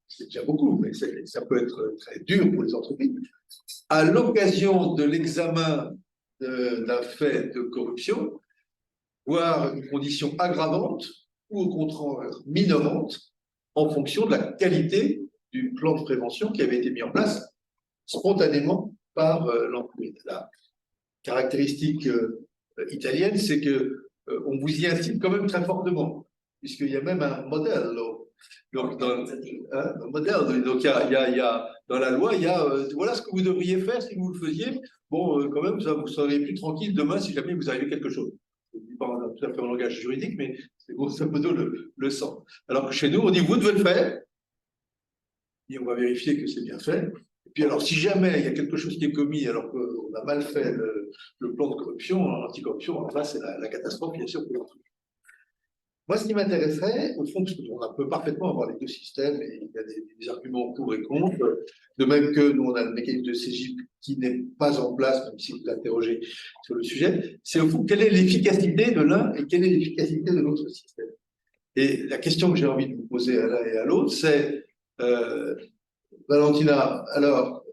Speaker 3: c'est déjà beaucoup, mais ça peut être très dur pour les entreprises, à l'occasion de l'examen d'un fait de corruption, voire une condition aggravante ou au contraire minorante en fonction de la qualité du plan de prévention qui avait été mis en place spontanément par l'entreprise. La caractéristique italienne, c'est que on vous y incite quand même très fortement, puisqu'il y a même un modèle. Donc, dans le modèle, donc il y a dans la loi, il y a voilà ce que vous devriez faire si vous le faisiez. Bon, quand même, vous serez plus tranquille demain si jamais vous arrivez quelque chose. Je ne dis pas tout à fait en langage juridique, mais c'est grosso modo le sens. Alors que chez nous, on dit: vous devez le faire, et on va vérifier que c'est bien fait. Et puis alors, si jamais il y a quelque chose qui est commis alors qu'on a mal fait le plan de corruption, l'anticorruption, alors là, c'est la catastrophe, bien sûr, pour l'entreprise. Moi, ce qui m'intéresserait, au fond, parce qu'on peut parfaitement avoir les deux systèmes, et il y a des arguments pour et contre, de même que nous, on a le mécanisme de CEGIP qui n'est pas en place, même si vous interrogez sur le sujet, c'est au fond, quelle est l'efficacité de l'un et quelle est l'efficacité de l'autre système. Et la question que j'ai envie de vous poser à l'un et à l'autre, c'est, Valentina, alors,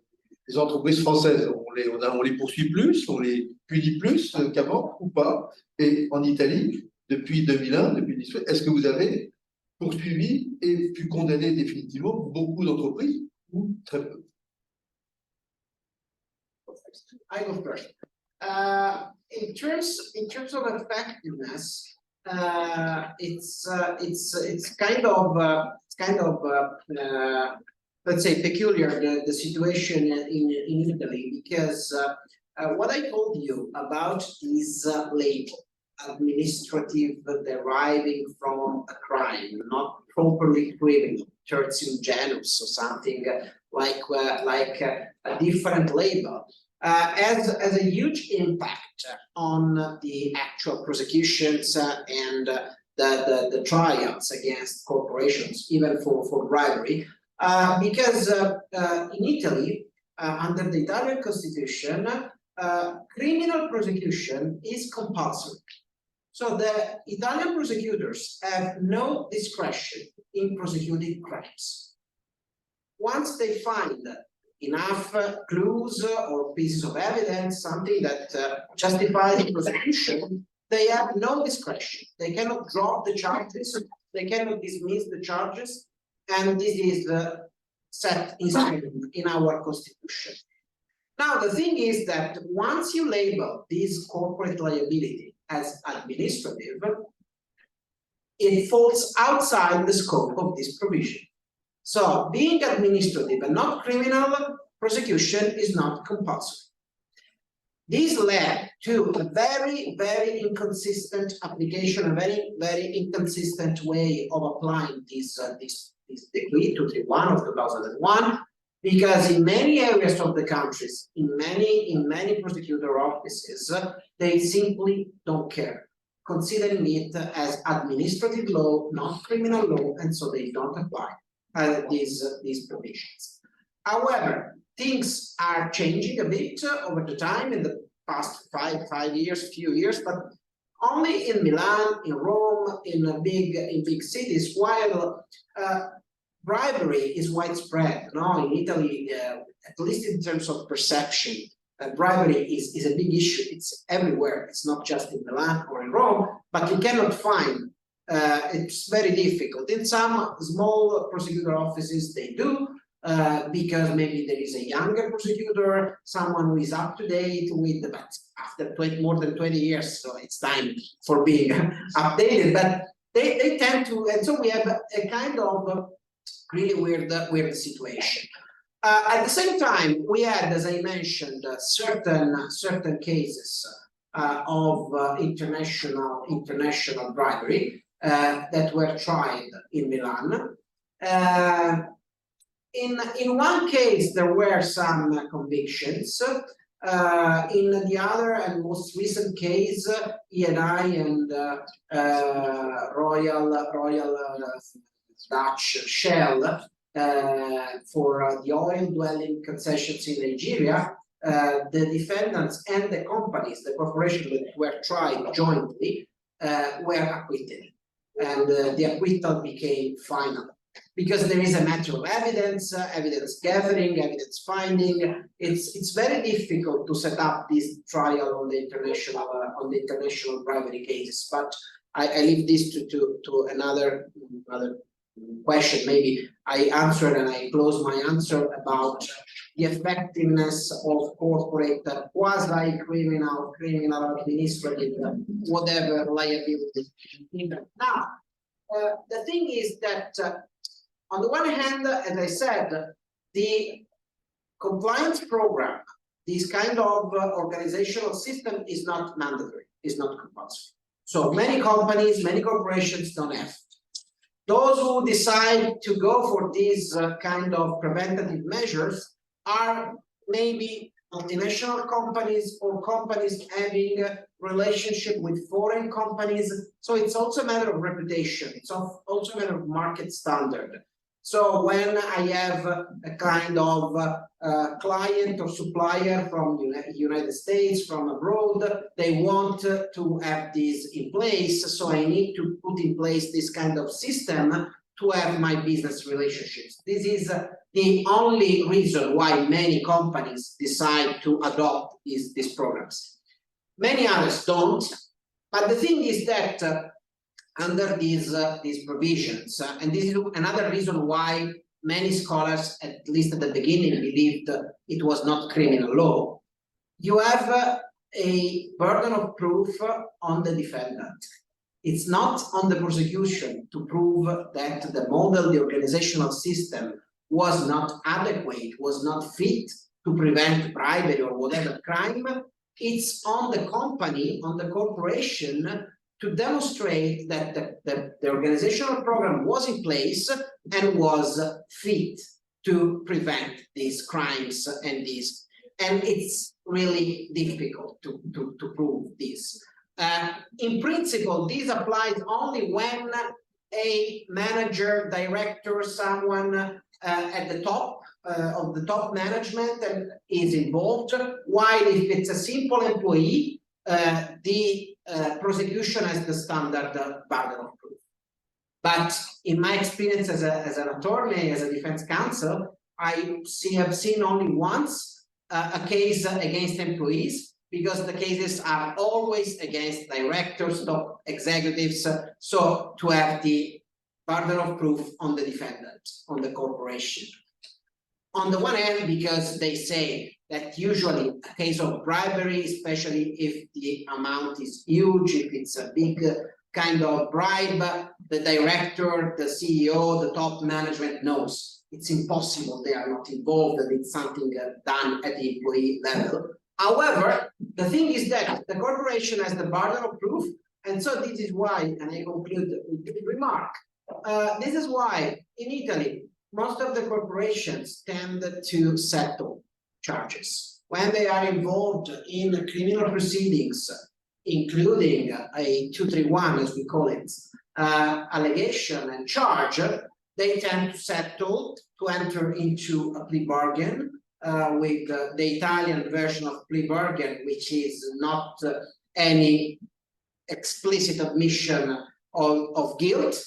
Speaker 3: les entreprises françaises, on les poursuit plus, on les punit plus qu'avant ou pas? Et en Italie, depuis 2001, depuis 2018, est-ce que vous avez poursuivi et pu condamner définitivement beaucoup d'entreprises ou très peu?
Speaker 5: I go first. In terms of effectiveness, it's kind of let's say peculiar the situation in Italy, because what I told you about is label, administrative deriving from a crime, not properly criminal, tertium genus or something like a different label, has a huge impact on the actual prosecutions and the trials against corporations, even for bribery, because in Italy, under the Italian constitution, criminal prosecution is compulsory. So the Italian prosecutors have no discretion in prosecuting crimes. Once they find enough clues or pieces of evidence, something that justifies the prosecution, they have no discretion. They cannot drop the charges, they cannot dismiss the charges, and this is set in our constitution. Now, the thing is that once you label this corporate liability as administrative, it falls outside the scope of this provision. So, being administrative and not criminal, prosecution is not compulsory. This led to a very, very inconsistent application, a very, very inconsistent way of applying this decree 231 of 2001, because in many areas of the countries, in many prosecutor offices, they simply don't care, considering it as administrative law, not criminal law, and so they don't apply these provisions. However, things are changing a bit over the time in the past few years, but only in Milan, in Rome, in big cities, while bribery is widespread. In Italy, at least in terms of perception, bribery is a big issue. It's everywhere. It's not just in Milan or in Rome, but you cannot find. It's very difficult. In some small prosecutor offices, they do, because maybe there is a younger prosecutor, someone who is up to date with, but after more than 20 years, so it's time for being updated. But they tend to, and so we have a kind of really weird situation. At the same time, we had, as I mentioned, certain cases of international bribery that were tried in Milan. In one case, there were some convictions. In the other and most recent case, Eni and Royal Dutch Shell for the oil dwelling concessions in Nigeria, the defendants and the companies, the corporations that were tried jointly, were acquitted, and the acquittal became final. Because there is a matter of evidence, evidence gathering, evidence finding. It's very difficult to set up this trial on the international bribery cases. But I leave this to another question. Maybe I answered and I close my answer about the effectiveness of corporate quasi-criminal, administrative, whatever liability. Now, the thing is that. On the one hand, as I said, the compliance program, this kind of organizational system is not mandatory, is not compulsory. So many companies, many corporations don't have. Those who decide to go for these kind of preventative measures are maybe multinational companies or companies having a relationship with foreign companies. So it's also a matter of reputation. It's also a matter of market standard. So when I have a kind of client or supplier from United States, from abroad, they want to have this in place. So I need to put in place this kind of system to have my business relationships. This is the only reason why many companies decide to adopt these programs. Many others don't. But the thing is that under these provisions, and this is another reason why many scholars, at least at the beginning, believed it was not criminal law. You have a burden of proof on the defendant. It's not on the prosecution to prove that the model, the organizational system was not adequate, was not fit to prevent bribery or whatever crime. It's on the company, on the corporation, to demonstrate that the organizational program was in place and was fit to prevent these crimes and it's really difficult to prove this. In principle, this applies only when a manager, director, someone at the top of the top management is involved, while if it's a simple employee, the prosecution has the standard burden of proof. But in my experience as an attorney, as a defense counsel, I have seen only once a case against employees, because the cases are always against directors, top executives. So to have the burden of proof on the defendant, on the corporation. On the one hand, because they say that usually a case of bribery, especially if the amount is huge, if it's a big kind of bribe, the director, the CEO, the top management knows it's impossible, they are not involved, and it's something done at the employee level. However, the thing is that the corporation has the burden of proof, and so this is why, and I conclude with this remark, this is why in Italy, most of the corporations tend to settle charges. When they are involved in criminal proceedings, including a 231, as we call it, allegation and charge, they tend to settle, to enter into a plea bargain with the Italian version of plea bargain, which is not any explicit admission of guilt.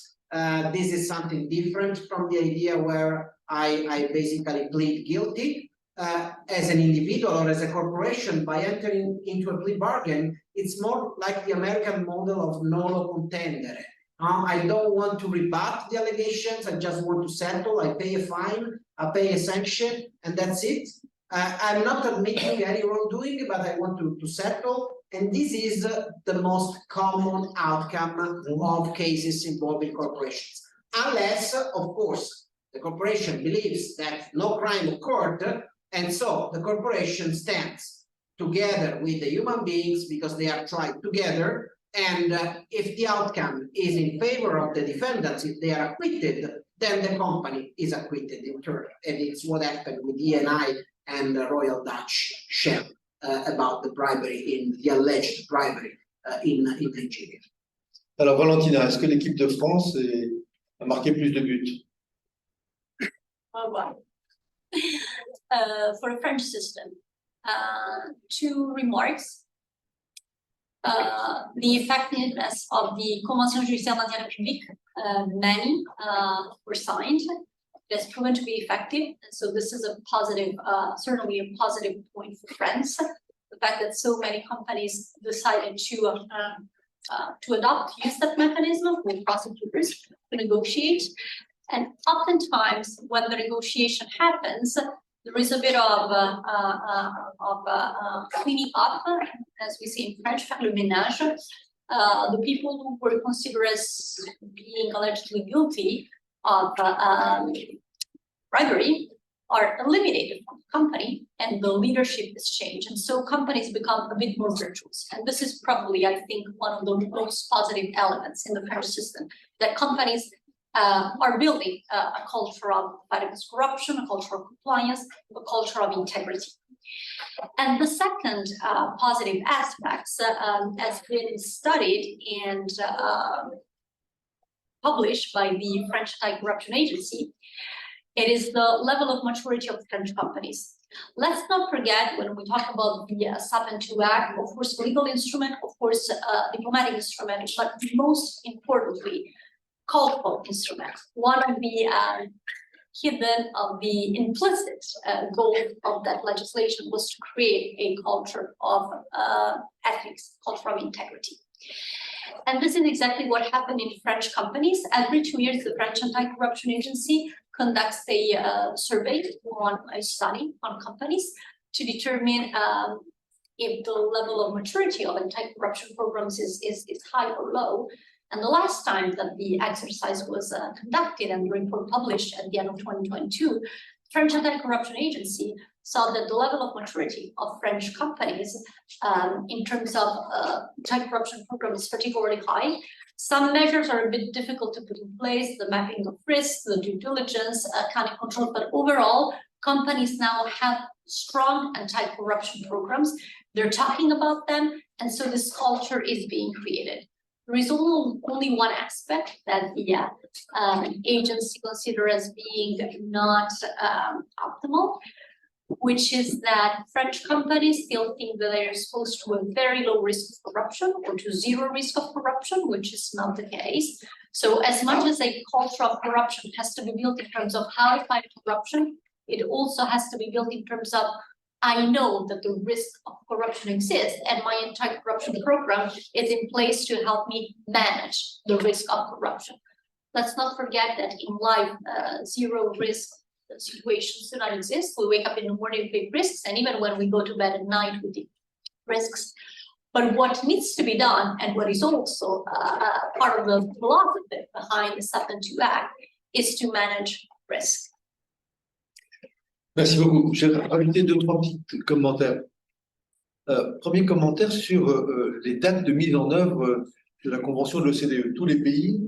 Speaker 5: This is something different from the idea where I basically plead guilty. As an individual or as a corporation, by entering into a plea bargain, it's more like the American model of nolo contendere. I don't want to rebut the allegations, I just want to settle, I pay a fine, I pay a sanction, and that's it. I'm not admitting any wrongdoing, but I want to settle. And this is the most common outcome of cases involving corporations. Unless, of course, the corporation believes that no crime occurred, and so the corporation stands together with the human beings because they are tried together. And if the outcome is in favor of the defendants, if they are acquitted, then the company is acquitted in turn. And it's what happened with ENI and the Royal Dutch Shell about the bribery, the alleged bribery in Nigeria.
Speaker 2: Alors, Valentina, est-ce que l'équipe de France a marqué plus de buts?
Speaker 4: Oh, wow. For a French system, 2 remarks. The effectiveness of the Convention Judiciaire d'Intérêt Public, many were signed. It has proven to be effective, and so this is a positive, certainly a positive point for France. The fact that so many companies decided to use that mechanism with prosecutors to negotiate. And oftentimes, when the negotiation happens, there is a bit of cleaning up, as we say in French, faire le ménage. The people who were considered as being allegedly guilty of bribery are eliminated from the company, and the leadership is changed. And so companies become a bit more virtuous. And this is probably, I think, one of the most positive elements in the French system, that companies are building a culture of fight against corruption, a culture of compliance, a culture of integrity. And the second positive aspect has been studied and published by the French Anti-Corruption Agency. It is the level of maturity of French companies. Let's not forget, when we talk about the SAPN 2 Act, of course, legal instrument, of course, diplomatic instrument, but most importantly, cultural instrument. One of the hidden of the implicit goal of that legislation was to create a culture of ethics, culture of integrity. And this is exactly what happened in French companies. Every 2 years, the French Anti-Corruption Agency conducts a survey on a study on companies to determine if the level of maturity of anti-corruption programs is high or low. And the last time that the exercise was conducted and the report published at the end of 2022, French Anti-Corruption Agency saw that the level of maturity of French companies in terms of anti-corruption program is particularly high. Some measures are a bit difficult to put in place, the mapping of risks, the due diligence, accounting control, but overall, companies now have strong anti-corruption programs. They're talking about them, and so this culture is being created. There is only one aspect that the agency considers as being not optimal, which is that French companies still think that they are exposed to a very low risk of corruption or to zero risk of corruption, which is not the case. So as much as a culture of corruption has to be built in terms of how to fight corruption, it also has to be built in terms of, I know that the risk of corruption exists and my anti-corruption program is in place to help me manage the risk of corruption. Let's not forget that in life, zero risk situations do not exist. We wake up in the morning with risks, and even when we go to bed at night with the risks. But what needs to be done, and what is also part of the philosophy behind the SAPN 2 Act, is to manage risk.
Speaker 3: Merci beaucoup. J'ai rajouté 2-3 petits commentaires. Premier commentaire sur les dates de mise en œuvre de la Convention de l'OCDE. Tous les pays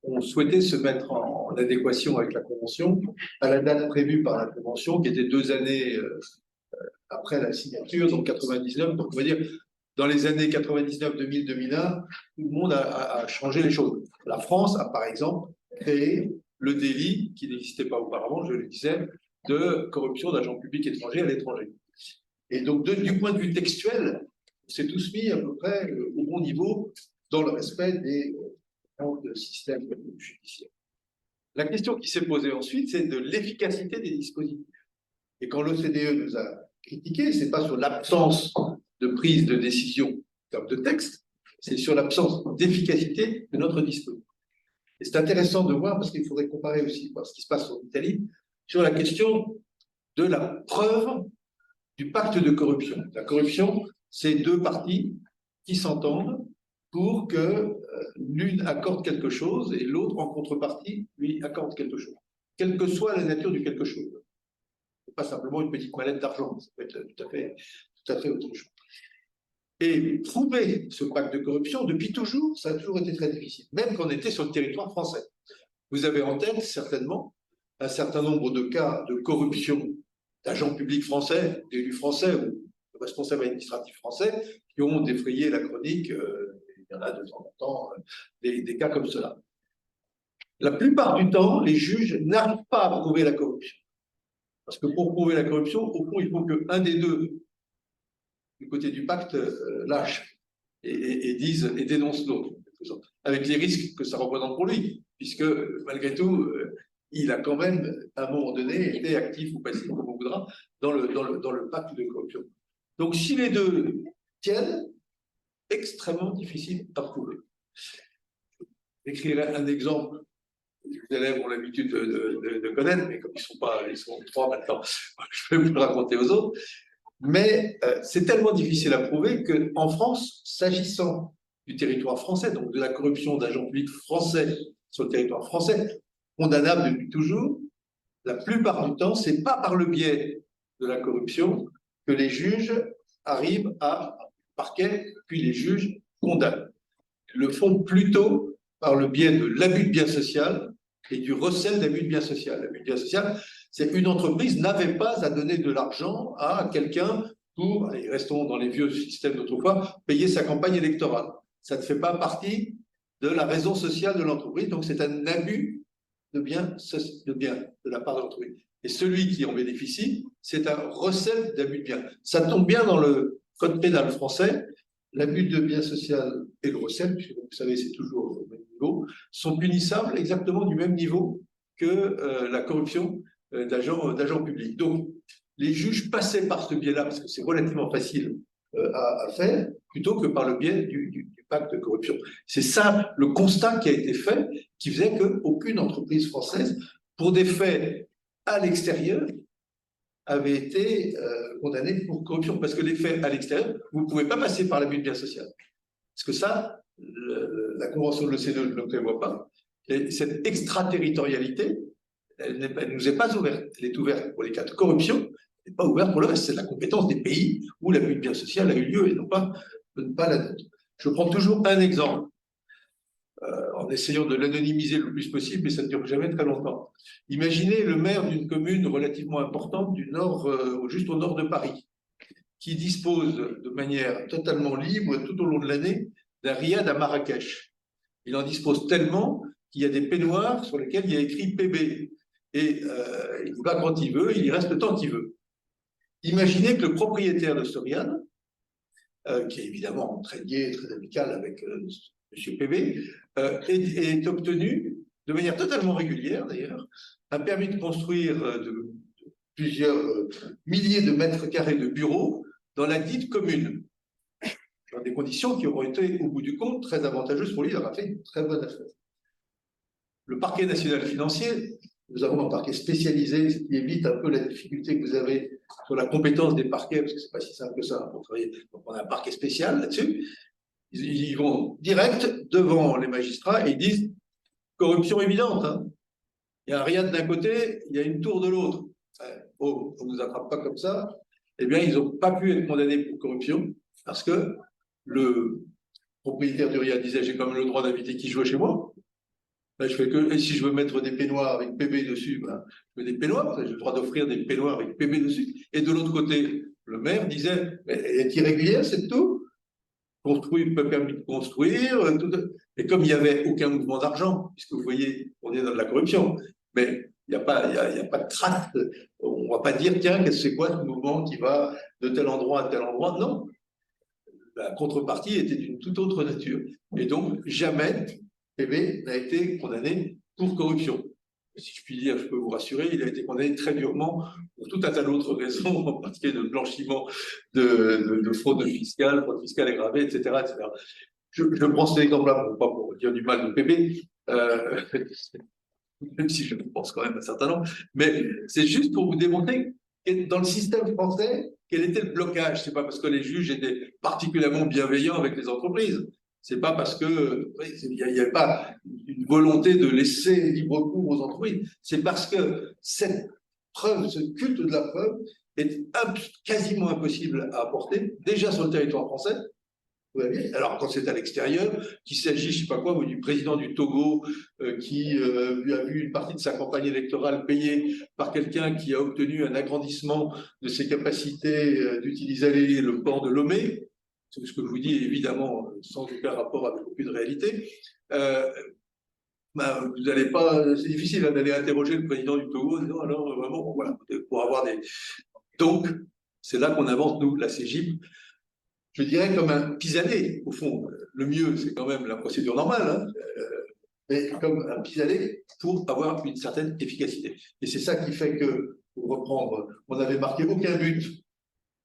Speaker 3: ont souhaité se mettre en adéquation avec la Convention à la date prévue par la Convention, qui était 2 années après la signature, donc 99. Donc on va dire, dans les années 99, 2000, 2001, tout le monde a changé les choses. La France a, par exemple, créé le délit, qui n'existait pas auparavant, je le disais, de corruption d'agents publics étrangers à l'étranger. Et donc, du point de vue textuel, on s'est tous mis à peu près au bon niveau dans le respect des systèmes judiciaires. La question qui s'est posée ensuite, c'est de l'efficacité des dispositifs. Et quand l'OCDE nous a critiqué, ce n'est pas sur l'absence de prise de décision en termes de texte, c'est sur l'absence d'efficacité de notre dispositif. Et c'est intéressant de voir, parce qu'il faudrait comparer aussi ce qui se passe en Italie, sur la question de la preuve du pacte de corruption. La corruption, c'est deux parties qui s'entendent pour que l'une accorde quelque chose et l'autre, en contrepartie, lui accorde quelque chose, quelle que soit la nature du quelque chose. Ce n'est pas simplement une petite mallette d'argent, ça peut être tout à fait autre chose. Et prouver ce pacte de corruption, depuis toujours, ça a toujours été très difficile, même quand on était sur le territoire français. Vous avez en tête, certainement, un certain nombre de cas de corruption d'agents publics français, d'élus français ou de responsables administratifs français qui ont défrayé la chronique. Il y en a de temps en temps des cas comme cela. La plupart du temps, les juges n'arrivent pas à prouver la corruption. Parce que pour prouver la corruption, au fond, il faut qu'un des deux, du côté du pacte, lâche et dise et dénonce l'autre, avec les risques que ça représente pour lui, puisque malgré tout, il a quand même, à un moment donné, été actif ou passif, comme on voudra, dans le pacte de corruption. Donc, si les deux tiennent, extrêmement difficile à prouver. J'écrirai un exemple. Les élèves ont l'habitude de connaître, mais comme ils sont trois maintenant, je vais vous le raconter aux autres. Mais c'est tellement difficile à prouver qu'en France, s'agissant du territoire français, donc de la corruption d'agents publics français sur le territoire français, condamnable depuis toujours, la plupart du temps, c'est pas par le biais de la corruption que les juges arrivent à parquet, puis les juges condamnent. Ils le font plutôt par le biais de l'abus de bien social et du recel d'abus de bien social. L'abus de bien social, c'est une entreprise n'avait pas à donner de l'argent à quelqu'un pour, allez, restons dans les vieux systèmes d'autrefois, payer sa campagne électorale. Ça ne fait pas partie de la raison sociale de l'entreprise, donc c'est un abus de bien de la part de l'entreprise. Et celui qui en bénéficie, c'est un recel d'abus de bien. Ça tombe bien dans le code pénal français. L'abus de bien social et le recel, puisque vous savez, c'est toujours au même niveau, sont punissables exactement du même niveau que la corruption d'agents publics. Donc, les juges passaient par ce biais-là, parce que c'est relativement facile à faire, plutôt que par le biais du pacte de corruption. C'est ça le constat qui a été fait, qui faisait qu'aucune entreprise française, pour des faits à l'extérieur, avait été condamnée pour corruption. Parce que les faits à l'extérieur, vous ne pouvez pas passer par l'abus de bien social. Parce que ça, la Convention de l'OCDE ne le prévoit pas. Et cette extraterritorialité, elle ne nous est pas ouverte. Elle est ouverte pour les cas de corruption, elle n'est pas ouverte pour le reste. C'est la compétence des pays où l'abus de bien social a eu lieu et non pas la nôtre. Je prends toujours un exemple, en essayant de l'anonymiser le plus possible, mais ça ne dure jamais très longtemps. Imaginez le maire d'une commune relativement importante du nord, juste au nord de Paris, qui dispose de manière totalement libre tout au long de l'année d'un riad à Marrakech. Il en dispose tellement qu'il y a des peignoirs sur lesquels il y a écrit PB. Et il va quand il veut, il y reste le temps qu'il veut. Imaginez que le propriétaire de ce riad, qui est évidemment très lié, très amical avec M. PB, est obtenu, de manière totalement régulière d'ailleurs, un permis de construire de plusieurs milliers de mètres carrés de bureaux dans la dite commune, dans des conditions qui auront été, au bout du compte, très avantageuses pour lui. Il aura fait une très bonne affaire. Le parquet national financier, nous avons un parquet spécialisé, ce qui évite un peu la difficulté que vous avez sur la compétence des parquets, parce que ce n'est pas si simple que ça pour travailler. Donc on a un parquet spécial là-dessus. Ils vont direct devant les magistrats et ils disent corruption évidente. Hein. Il y a un riad d'un côté, il y a une tour de l'autre. Oh, on ne nous attrape pas comme ça. Eh bien, ils n'ont pas pu être condamnés pour corruption parce que le propriétaire du riad disait j'ai quand même le droit d'inviter qui je veux chez moi. Ben, je fais que, et si je veux mettre des peignoirs avec PB dessus, ben, je veux des peignoirs, j'ai le droit d'offrir des peignoirs avec PB dessus. Et de l'autre côté, le maire disait elle est irrégulière cette tour, permis de construire, tout, et comme il n'y avait aucun mouvement d'argent, puisque vous voyez, on est dans de la corruption, mais il n'y a pas de trace, on ne va pas dire tiens, c'est quoi ce mouvement qui va de tel endroit à tel endroit, non. La contrepartie était d'une toute autre nature. Et donc, jamais PB n'a été condamné pour corruption. Si je puis dire, je peux vous rassurer, il a été condamné très durement pour tout un tas d'autres raisons, en particulier de blanchiment, de fraude fiscale aggravée, etc. etc. Je prends cet exemple-là, pas pour dire du mal de PB, même si je pense quand même un certain nombre, mais c'est juste pour vous démontrer que dans le système français, quel était le blocage? C'est pas parce que les juges étaient particulièrement bienveillants avec les entreprises. C'est pas parce que il n'y avait pas une volonté de laisser libre cours aux entreprises. C'est parce que cette preuve, ce culte de la preuve est quasiment impossible à apporter, déjà sur le territoire français. Alors, quand c'est à l'extérieur, qu'il s'agit, je sais pas quoi, du président du Togo qui a vu une partie de sa campagne électorale payée par quelqu'un qui a obtenu un agrandissement de ses capacités d'utiliser le port de Lomé, c'est ce que je vous dis évidemment sans aucun rapport avec aucune réalité. Vous n'allez pas, c'est difficile d'aller interroger le président du Togo en disant alors vraiment voilà pour avoir des. Donc c'est là qu'on avance nous la CEGIP. Je dirais comme un pis-aller, au fond. Le mieux, c'est quand même la procédure normale, hein, mais comme un pis-aller pour avoir une certaine efficacité. Et c'est ça qui fait que, pour reprendre, on n'avait marqué aucun but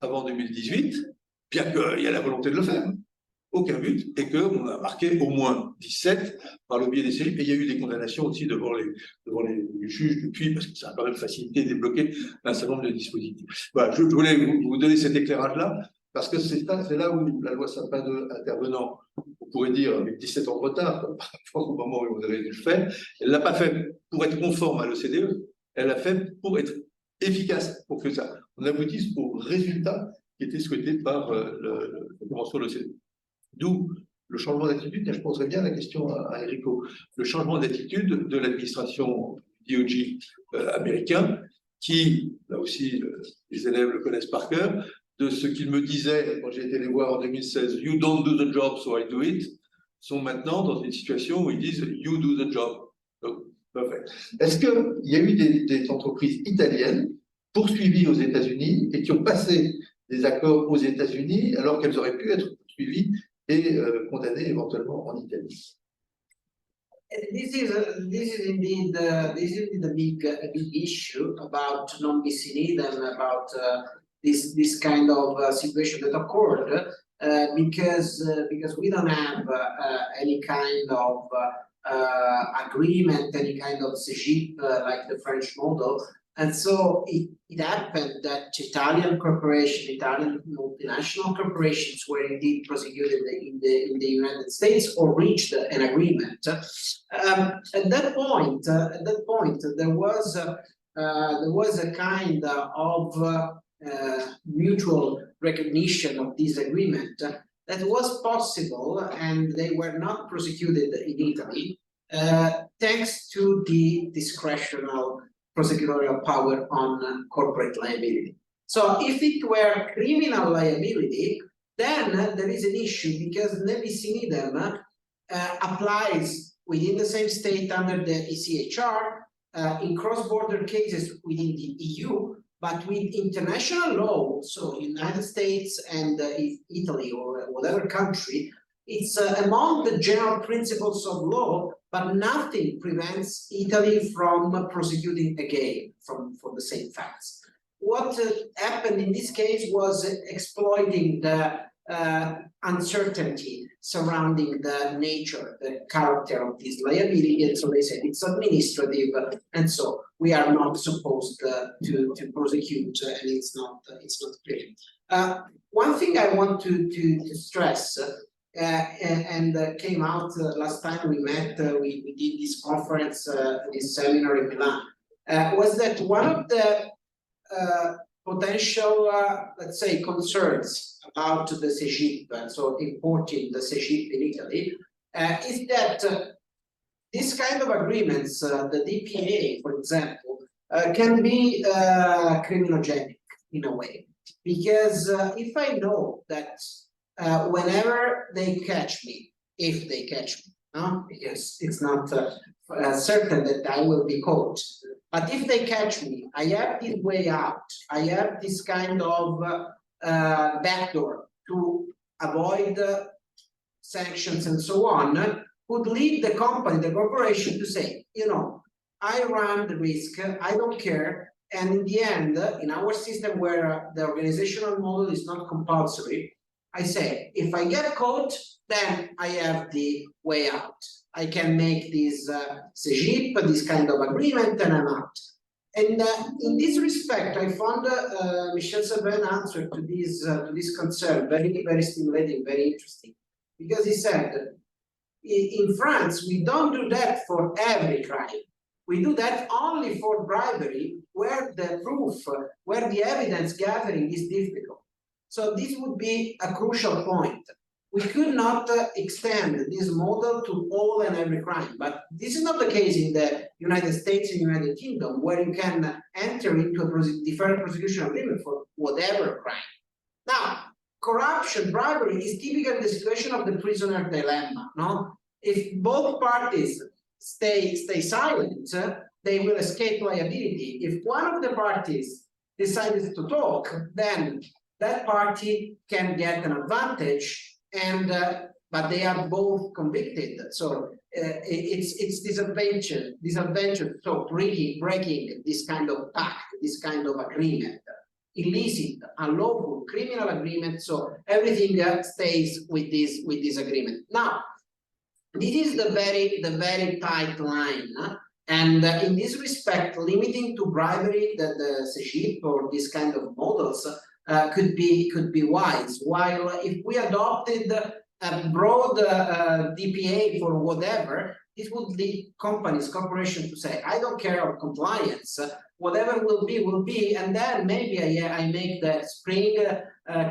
Speaker 3: avant 2018, bien qu'il y a la volonté de le faire. Aucun but, et qu'on a marqué au moins 17 par le biais des CEGIP. Et il y a eu des condamnations aussi devant les juges depuis, parce que ça a quand même facilité et débloqué un certain nombre de dispositifs. Voilà, je voulais vous donner cet éclairage-là. Parce que c'est là où la loi Sapin 2 intervenant, on pourrait dire avec 17 ans de retard, au moment où on avait dû le faire, elle ne l'a pas fait pour être conforme à l'OCDE, elle l'a fait pour être efficace, pour que ça, on aboutisse au résultat qui était souhaité par la convention de l'OCDE. D'où le changement d'attitude, et je poserai bien la question à Enrico, le changement d'attitude de l'administration DOJ américain, qui, là aussi, les élèves le connaissent par cœur, de ce qu'ils me disaient quand j'ai été les voir en 2016, you don't do the job, so I do it, sont maintenant dans une situation où ils disent you do the job. Donc, est-ce qu'il y a eu des entreprises italiennes poursuivies aux États-Unis et qui ont passé des accords aux États-Unis alors qu'elles auraient pu être poursuivies et condamnées éventuellement en Italie?
Speaker 5: This is indeed a big issue about non bis in idem, about this kind of situation that occurred because we don't have any kind of agreement, any kind of CEGIP like the French model. And so it happened that Italian multinational corporations were indeed prosecuted in the United States or reached an agreement. At that point, there was a kind of mutual recognition of this agreement that was possible, and they were not prosecuted in Italy, thanks to the discretional prosecutorial power on corporate liability. So if it were criminal liability, then there is an issue because ne bis in idem applies within the same state under the ECHR, in cross-border cases within the EU, but with international law, so United States and Italy or whatever country, it's among the general principles of law, but nothing prevents Italy from prosecuting again for the same facts. What happened in this case was exploiting the uncertainty surrounding the nature, the character of this liability, and so they said it's administrative, and so we are not supposed to prosecute, and it's not clear. One thing I want to stress, and came out last time we met, we did this conference, this seminar in Milan, was that one of the potential, let's say, concerns about the CEGIP, so importing the CEGIP in Italy, is that this kind of agreements, the DPA, for example, can be criminogenic in a way. Because if I know that whenever they catch me, if they catch me, because it's not certain that I will be caught, but if they catch me, I have this way out, I have this kind of backdoor to avoid sanctions and so on, would lead the company, the corporation to say, you know, I run the risk, I don't care, and in the end, in our system where the organizational model is not compulsory, I say, if I get caught, then I have the way out. I can make this CEGIP, this kind of agreement, and I'm out. And in this respect, I found Michel Servan answer to this concern very, very stimulating, very interesting. Because he said, in France, we don't do that for every crime. We do that only for bribery, where the proof, where the evidence gathering is difficult. So this would be a crucial point. We could not extend this model to all and every crime, but this is not the case in the United States and United Kingdom, where you can enter into a deferred prosecution agreement for whatever crime. Now, corruption, bribery is typically the situation of the prisoner dilemma. No, if both parties stay silent, they will escape liability. If one of the parties decides to talk, then that party can get an advantage. And but they are both convicted, so it's disadvantage. So breaking this kind of pact, this kind of agreement, illicit, unlawful, criminal agreement. So everything stays with this agreement. Now, this is the very tight line, and in this respect, limiting to bribery the CEGIP or this kind of models. Could be wise. While if we adopted a broad DPA for whatever, it would lead corporations to say, I don't care of compliance, whatever will be, and then maybe I make the spring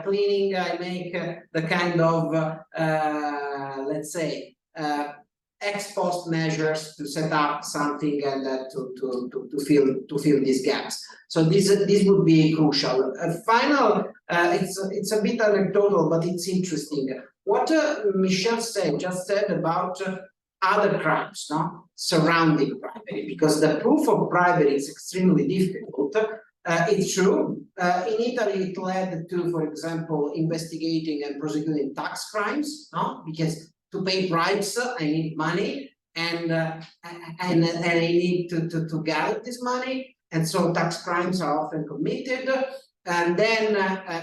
Speaker 5: cleaning, I make the kind of let's say ex post measures to set up something and to fill these gaps. So this would be crucial. Final, it's a bit anecdotal, but it's interesting. What Michel just said about other crimes, no, surrounding bribery, because the proof of bribery is extremely difficult. It's true. In Italy, it led to, for example, investigating and prosecuting tax crimes, no, because to pay bribes, I need money, and I need to get this money, and so tax crimes are often committed. And then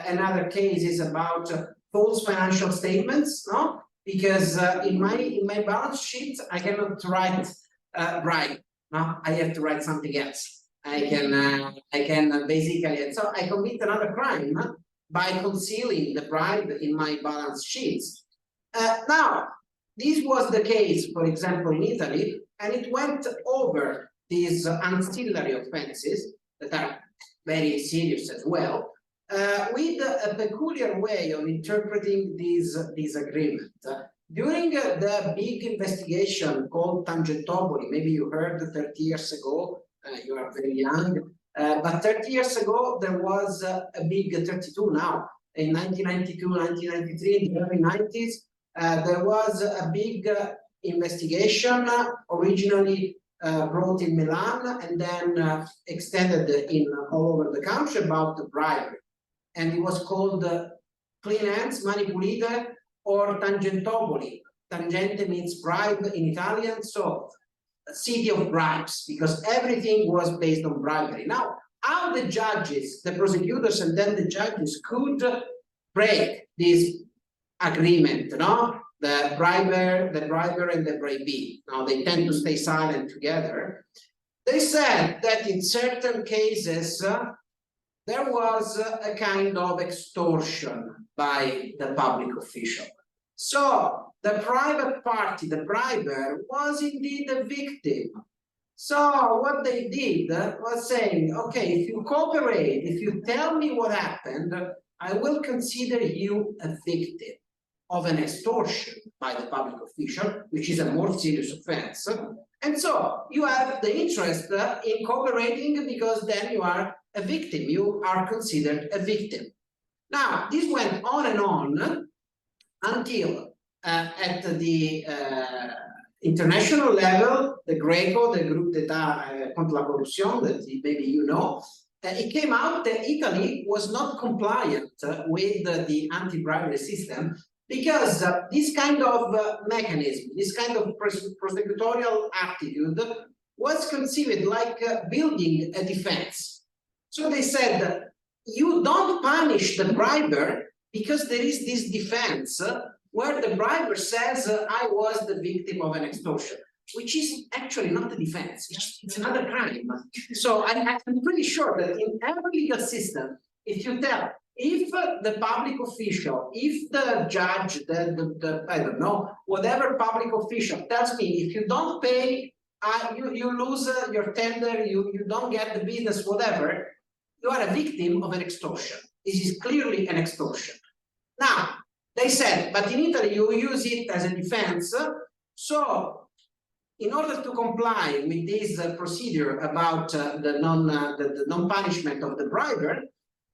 Speaker 5: another case is about false financial statements, no? Because in my balance sheet I cannot write bribe, no? I have to write something else. I can basically, and so I commit another crime by concealing the bribe in my balance sheets. Now, this was the case, for example, in Italy, and it went over these ancillary offenses that are very serious as well, with a peculiar way of interpreting this agreement. During the big investigation called Tangentopoli, maybe you heard 30 years ago, you are very young, but 30 years ago there was a big, 32 now, in 1992, 1993, in the early 90s, there was a big investigation, originally brought in Milan and then extended in all over the country about the bribery. And it was called Clean Hands, Mani Pulite, or Tangentopoli. Tangente means bribe in Italian, so city of bribes, because everything was based on bribery. Now, how the judges, the prosecutors, and then the judges could break this agreement, no? The briber and the bribee. Now they tend to stay silent together. They said that in certain cases there was a kind of extortion by the public official. So the private party, the briber, was indeed a victim. So what they did was saying, okay, if you cooperate, if you tell me what happened, I will consider you a victim of an extortion by the public official, which is a more serious offense. And so you have the interest in cooperating because then you are a victim, you are considered a victim. Now, this went on and on until at the international level, the Greco, the Groupe d'État contre la corruption, that maybe you know, it came out that Italy was not compliant with the anti-bribery system because this kind of mechanism, this kind of prosecutorial attitude was conceived like building a defense. So they said, you don't punish the briber because there is this defense where the briber says, I was the victim of an extortion. which is actually not a defense, it's another crime. So I'm pretty sure that in every legal system, if you tell, if the public official, if the judge, I don't know, whatever public official tells me, if you don't pay, you lose your tender, you don't get the business, whatever, you are a victim of an extortion. This is clearly an extortion. Now, they said, but in Italy, you use it as a defense. So, in order to comply with this procedure about the non-punishment of the briber,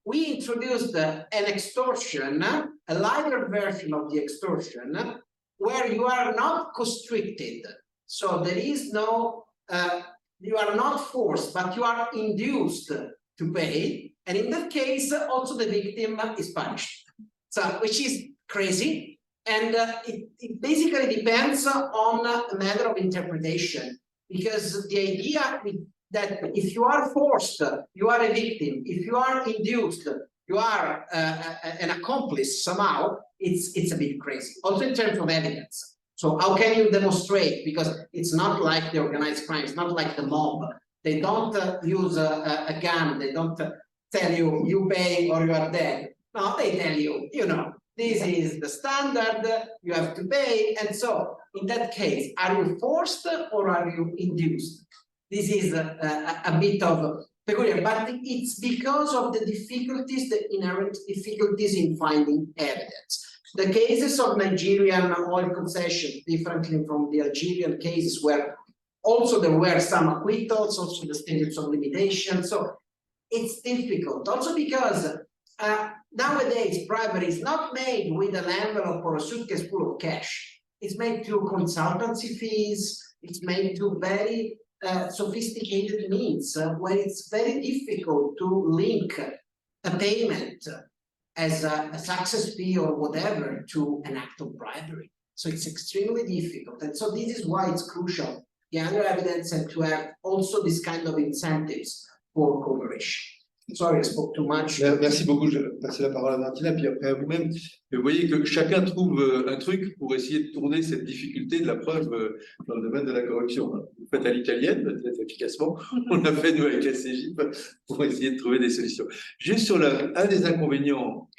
Speaker 5: we introduced an extortion, a lighter version of the extortion, where you are not constricted. So there is no, you are not forced, but you are induced to pay. And in that case, also the victim is punished. So, which is crazy. And it basically depends on a matter of interpretation, because the idea that if you are forced, you are a victim. If you are induced, you are an accomplice somehow. It's a bit crazy. Also in terms of evidence. So how can you demonstrate? Because it's not like the organized crime. It's not like the mob. They don't use a gun. They don't tell you, you pay or you are dead. No, they tell you, you know, this is the standard, you have to pay. And so in that case, are you forced or are you induced? This is a bit of peculiar, but it's because of the difficulties, the inherent difficulties in finding evidence. The cases of Nigerian oil concession, differently from the Algerian cases, where also there were some acquittals, also the statutes of limitation. So it's difficult. Also because nowadays bribery is not made with an envelope or a suitcase full of cash. It's made through consultancy fees. It's made through very sophisticated means where it's very difficult to link a payment as a success fee or whatever to an act of bribery. So it's extremely difficult. And so this is why it's crucial, the other evidence, and to have also this kind of incentives for cooperation. Sorry, I spoke too much.
Speaker 2: Merci beaucoup, je vais passer la parole à Martina, puis après à vous-même. Vous voyez que chacun trouve un truc pour essayer de tourner cette difficulté de la preuve dans le domaine de la corruption. Vous faites à l'italienne, peut-être efficacement. On l'a fait, nous, avec la CGIP, pour essayer de trouver des solutions. Juste sur un des inconvénients,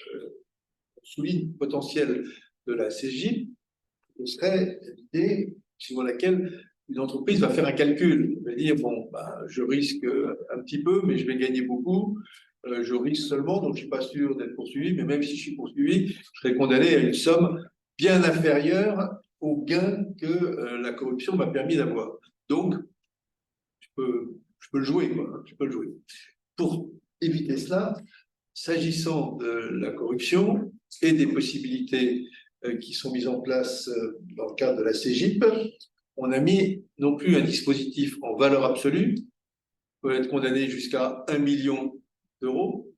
Speaker 2: souligne potentiel de la CGIP, ce serait l'idée suivant laquelle une entreprise va faire un calcul, va dire, bon, bah, je risque un petit peu, mais je vais gagner beaucoup, je risque seulement, donc je ne suis pas sûr d'être poursuivi, mais même si je suis poursuivi, je serai condamné à une somme bien inférieure au gain que la corruption m'a permis d'avoir. Donc, je peux le jouer, quoi, je peux le jouer. Pour éviter cela, s'agissant de la corruption et des possibilités qui sont mises en place dans le cadre de la CGIP, on a mis non plus un dispositif en valeur absolue, peut être condamné jusqu'à 1 million d'euros,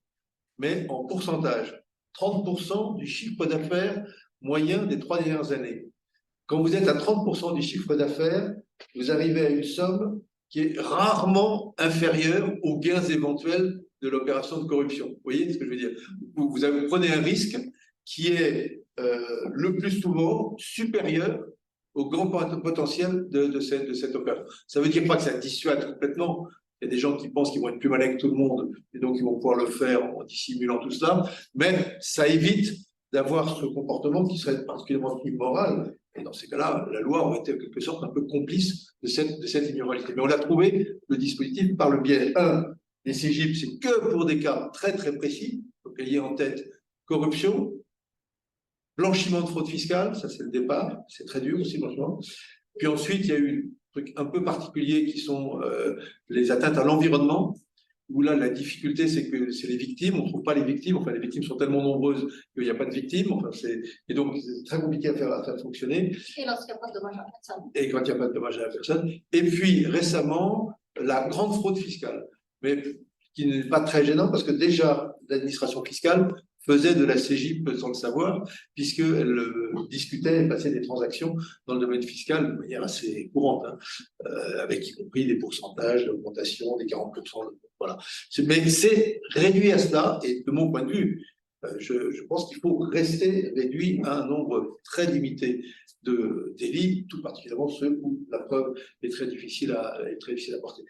Speaker 2: mais en pourcentage, 30% du chiffre d'affaires moyen des 3 dernières années. Quand vous êtes à 30% du chiffre d'affaires, vous arrivez à une somme qui est rarement inférieure aux gains éventuels de l'opération de corruption. Vous voyez ce que je veux dire? Vous prenez un risque qui est le plus souvent supérieur au grand potentiel de cette opération. Ça ne veut dire pas que ça dissuade complètement. Il y a des gens qui pensent qu'ils vont être plus malins que tout le monde et donc ils vont pouvoir le faire en dissimulant tout cela, mais ça évite d'avoir ce comportement qui serait particulièrement immoral. Et dans ces cas-là, la loi aurait été en quelque sorte un peu complice de cette immoralité. Mais on a trouvé le dispositif par le biais, des CGIP, c'est que pour des cas très très précis, donc ayez en tête corruption, blanchiment de fraude fiscale, ça c'est le départ, c'est très dur aussi, blanchiment. Puis ensuite, il y a eu un truc un peu particulier qui sont les atteintes à l'environnement, où là, la difficulté, c'est que c'est les victimes, on ne trouve pas les victimes, enfin les victimes sont tellement nombreuses qu'il n'y a pas de victimes, enfin, et donc c'est très compliqué à faire fonctionner.
Speaker 4: Et lorsqu'il n'y a pas de dommage à personne.
Speaker 2: Et quand il n'y a pas de dommage à la personne. Et puis récemment, la grande fraude fiscale, mais qui n'est pas très gênant parce que déjà, l'administration fiscale faisait de la CGIP sans le savoir, puisqu'elle discutait et passait des transactions dans le domaine fiscal de manière assez courante, hein, avec y compris des pourcentages d'augmentation, des 40%, voilà. Mais c'est réduit à cela, et de mon point de vue,
Speaker 3: Je pense qu'il faut rester réduit à un nombre très limité de délits, tout particulièrement ceux où la preuve est très difficile à porter.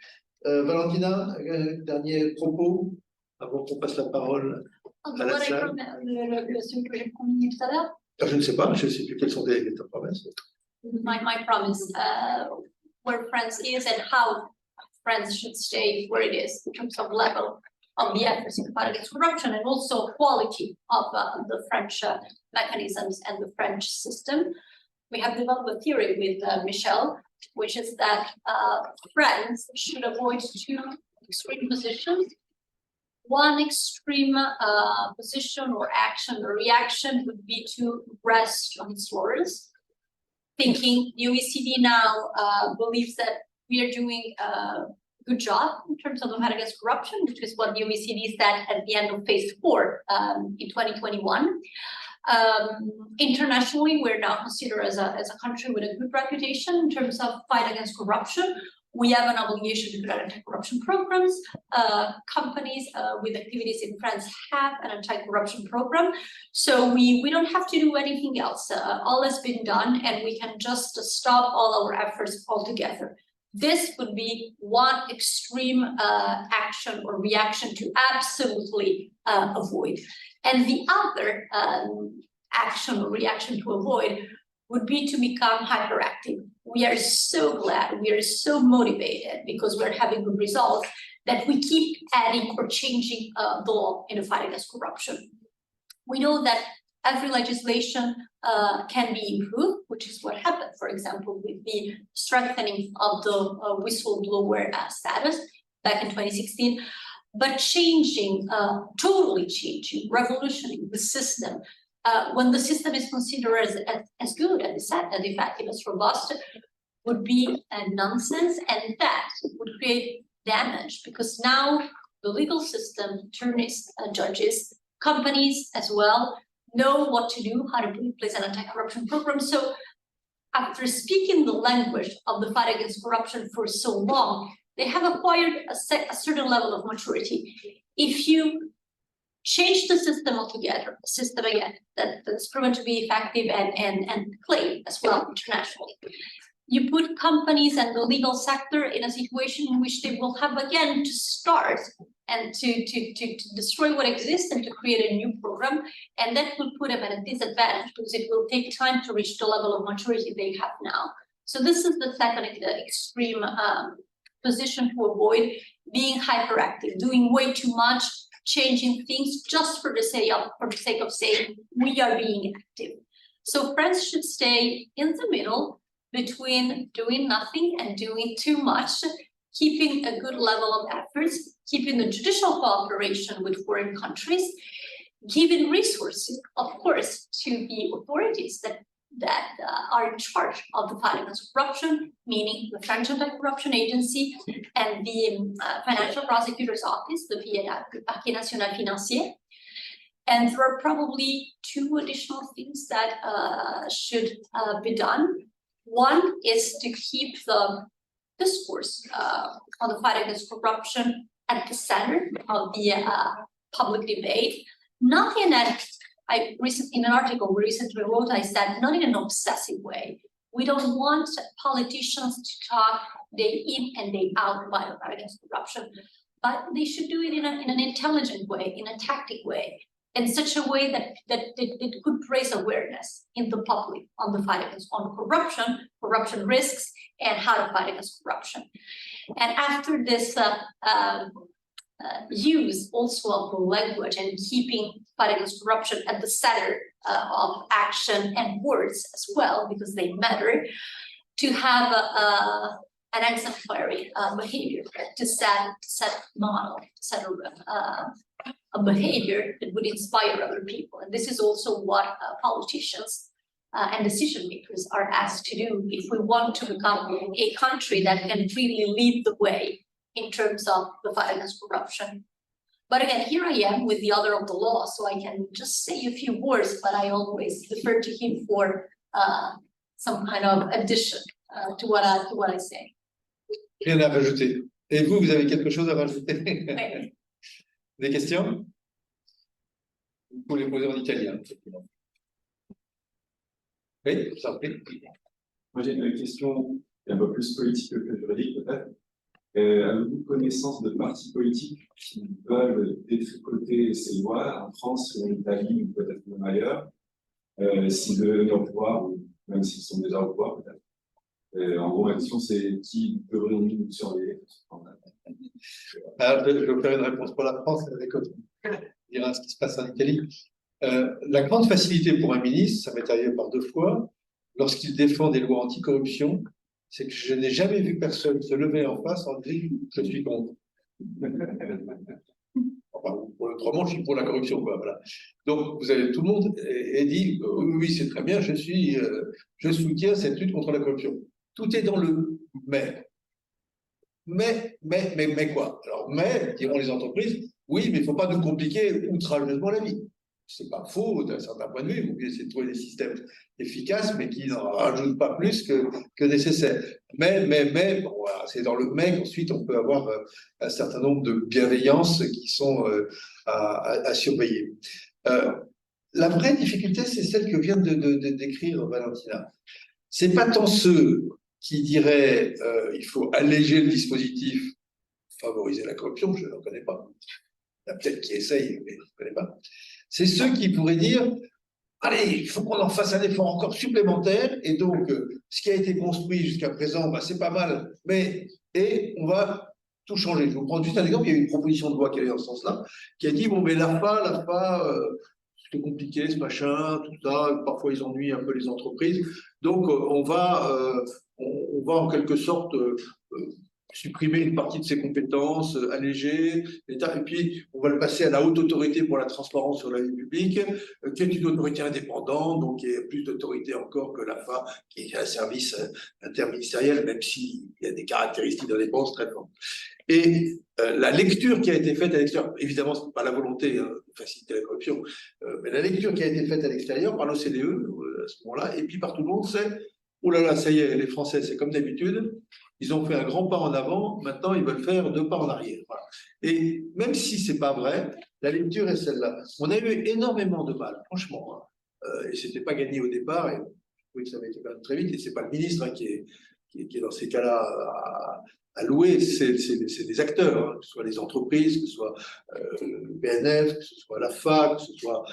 Speaker 3: Valentina, dernier propos avant qu'on passe la parole à la salle.
Speaker 4: Ce que j'ai promis tout à l'heure.
Speaker 3: Je ne sais pas, je ne sais plus quelles sont tes promesses.
Speaker 4: My promise, where France is and how France should stay where it is in terms of level of the efforts in the fight against corruption and also quality of the French mechanisms and the French system. We have developed a theory with Michel, which is that France should avoid two extreme positions. One extreme position or action or reaction would be to rest on its laurels, thinking the OECD now believes that we are doing a good job in terms of the fight against corruption, which is what the OECD said at the end of phase 4 in 2021. Internationally, we're now considered as a country with a good reputation in terms of fight against corruption. We have an obligation to create anti-corruption programs. Companies with activities in France have an anti-corruption program. So we don't have to do anything else. All has been done and we can just stop all our efforts altogether. This would be one extreme action or reaction to absolutely avoid. And the other action or reaction to avoid would be to become hyperactive. We are so glad, we are so motivated because we're having good results that we keep adding or changing the law in the fight against corruption. We know that every legislation can be improved, which is what happened, for example, with the strengthening of the whistleblower status back in 2016, but changing, totally changing, revolutioning the system. When the system is considered as good, as effective, as robust, would be a nonsense, and that would create damage because now the legal system, attorneys, judges, companies as well, know what to do, how to put in place an anti-corruption program. So after speaking the language of the fight against corruption for so long, they have acquired a certain level of maturity. If you change the system altogether, a system again that's proven to be effective and claimed as well internationally, you put companies and the legal sector in a situation in which they will have again to start and to destroy what exists and to create a new program, and that will put them at a disadvantage because it will take time to reach the level of maturity they have now. So this is the second extreme position to avoid: being hyperactive, doing way too much, changing things just for the sake of saying we are being active. So France should stay in the middle between doing nothing and doing too much, keeping a good level of efforts, keeping the judicial cooperation with foreign countries, giving resources, of course, to the authorities that are in charge of the fight against corruption, meaning the French Anti-Corruption Agency and the Financial Prosecutor's Office, the Parquet National Financier. And there are probably two additional things that should be done. One is to keep the discourse on the fight against corruption at the center of the public debate, not in in an article we recently wrote, I said, not in an obsessive way. We don't want politicians to talk day in and day out about the fight against corruption, but they should do it in an intelligent way, in a tactic way, in such a way that it could raise awareness in the public on the fight against corruption risks, and how to fight against corruption. And after this use also of the language and keeping fight against corruption at the center of action and words as well, because they matter, to have an exemplary behavior, to set model, set a behavior that would inspire other people. And this is also what politicians and decision makers are asked to do if we want to become a country that can really lead the way in terms of the fight against corruption. But again, here I am with the author of the law, so I can just say a few words, but I always defer to him for some kind of addition to what I say.
Speaker 2: Rien à rajouter. Et vous avez quelque chose à rajouter?
Speaker 4: Okay.
Speaker 2: Des questions? Il faut les poser en italien. Oui, ça vous plaît.
Speaker 6: Moi, j'ai une question un peu plus politique que juridique, peut-être. Avez-vous connaissance de partis politiques qui veulent détricoter ces lois en France, en Italie ou peut-être même ailleurs, s'ils devaient au pouvoir, même s'ils sont déjà au pouvoir, peut-être? En gros, ma question, c'est qui devrions-nous surveiller?
Speaker 2: Alors, je vais vous faire une réponse pour la France, avec dira ce qui se passe en Italie. La grande facilité pour un ministre, ça m'est arrivé par 2 fois, lorsqu'il défend des lois anticorruption, c'est que je n'ai jamais vu personne se lever en face en disant je suis contre. Enfin, autrement, je suis pour la corruption, quoi, voilà. Donc, vous avez tout le monde et dit oui, c'est très bien, je soutiens cette lutte contre la corruption. Tout est dans le mais. Mais quoi? Alors, diront les entreprises, oui, mais il ne faut pas nous compliquer outrageusement la vie. C'est pas faux d'un certain point de vue, il faut essayer de trouver des systèmes efficaces, mais qui n'en rajoutent pas plus que nécessaire. Mais, bon, voilà, c'est dans le mais qu'ensuite on peut avoir un certain nombre de bienveillances qui sont à surveiller. La vraie difficulté, c'est celle que vient de décrire Valentina. C'est pas tant ceux qui diraient il faut alléger le dispositif, favoriser la corruption, je n'en connais pas. Il y en a peut-être qui essayent, mais je ne connais pas. C'est ceux qui pourraient dire allez, il faut qu'on en fasse un effort encore supplémentaire, et donc ce qui a été construit jusqu'à présent, bah, c'est pas mal, et on va tout changer. Je vous prends juste un exemple, il y a eu une proposition de loi qui allait dans ce sens-là, qui a dit bon, mais l'AFPA, c'est compliqué ce machin, tout ça, parfois ils ennuient un peu les entreprises, donc on va en quelque sorte supprimer une partie de ses compétences, alléger l'État, et puis on va le passer à la haute autorité pour la transparence sur la vie publique, qui est une autorité indépendante, donc qui a plus d'autorité encore que l'AFPA, qui est un service interministériel, même s'il y a des caractéristiques d'indépendance très fortes. Et la lecture qui a été faite à l'extérieur, évidemment, ce n'est pas la volonté de faciliter la corruption, mais la lecture qui a été faite à l'extérieur par l'OCDE à ce moment-là, et puis par tout le monde, c'est oh là là, ça y est, les Français, c'est comme d'habitude, ils ont fait un grand pas en avant, maintenant ils veulent faire 2 pas en arrière. Voilà. Et même si ce n'est pas vrai, la lecture est celle-là. On a eu énormément de mal, franchement, hein, et ce n'était pas gagné au départ, et je trouvais que ça avait été quand même très vite, et ce n'est pas le ministre hein, qui est dans ces cas-là à louer, c'est des acteurs, hein, que ce soit les entreprises, que ce soit le BNF, que ce soit la FAC, que ce soit...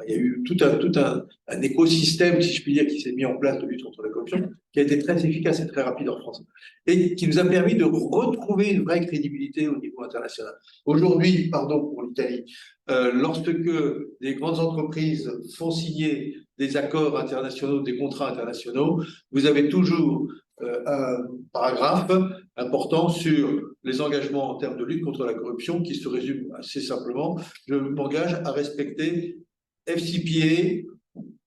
Speaker 2: il y a eu tout un écosystème, si je puis dire, qui s'est mis en place de lutte contre la corruption, qui a été très efficace et très rapide en France, et qui nous a permis de retrouver une vraie crédibilité au niveau international. Aujourd'hui, pardon pour l'Italie, lorsque les grandes entreprises font signer des accords internationaux, des contrats internationaux, vous avez toujours un paragraphe important sur les engagements en termes de lutte contre la corruption qui se résume assez simplement. Je m'engage à respecter FCPA,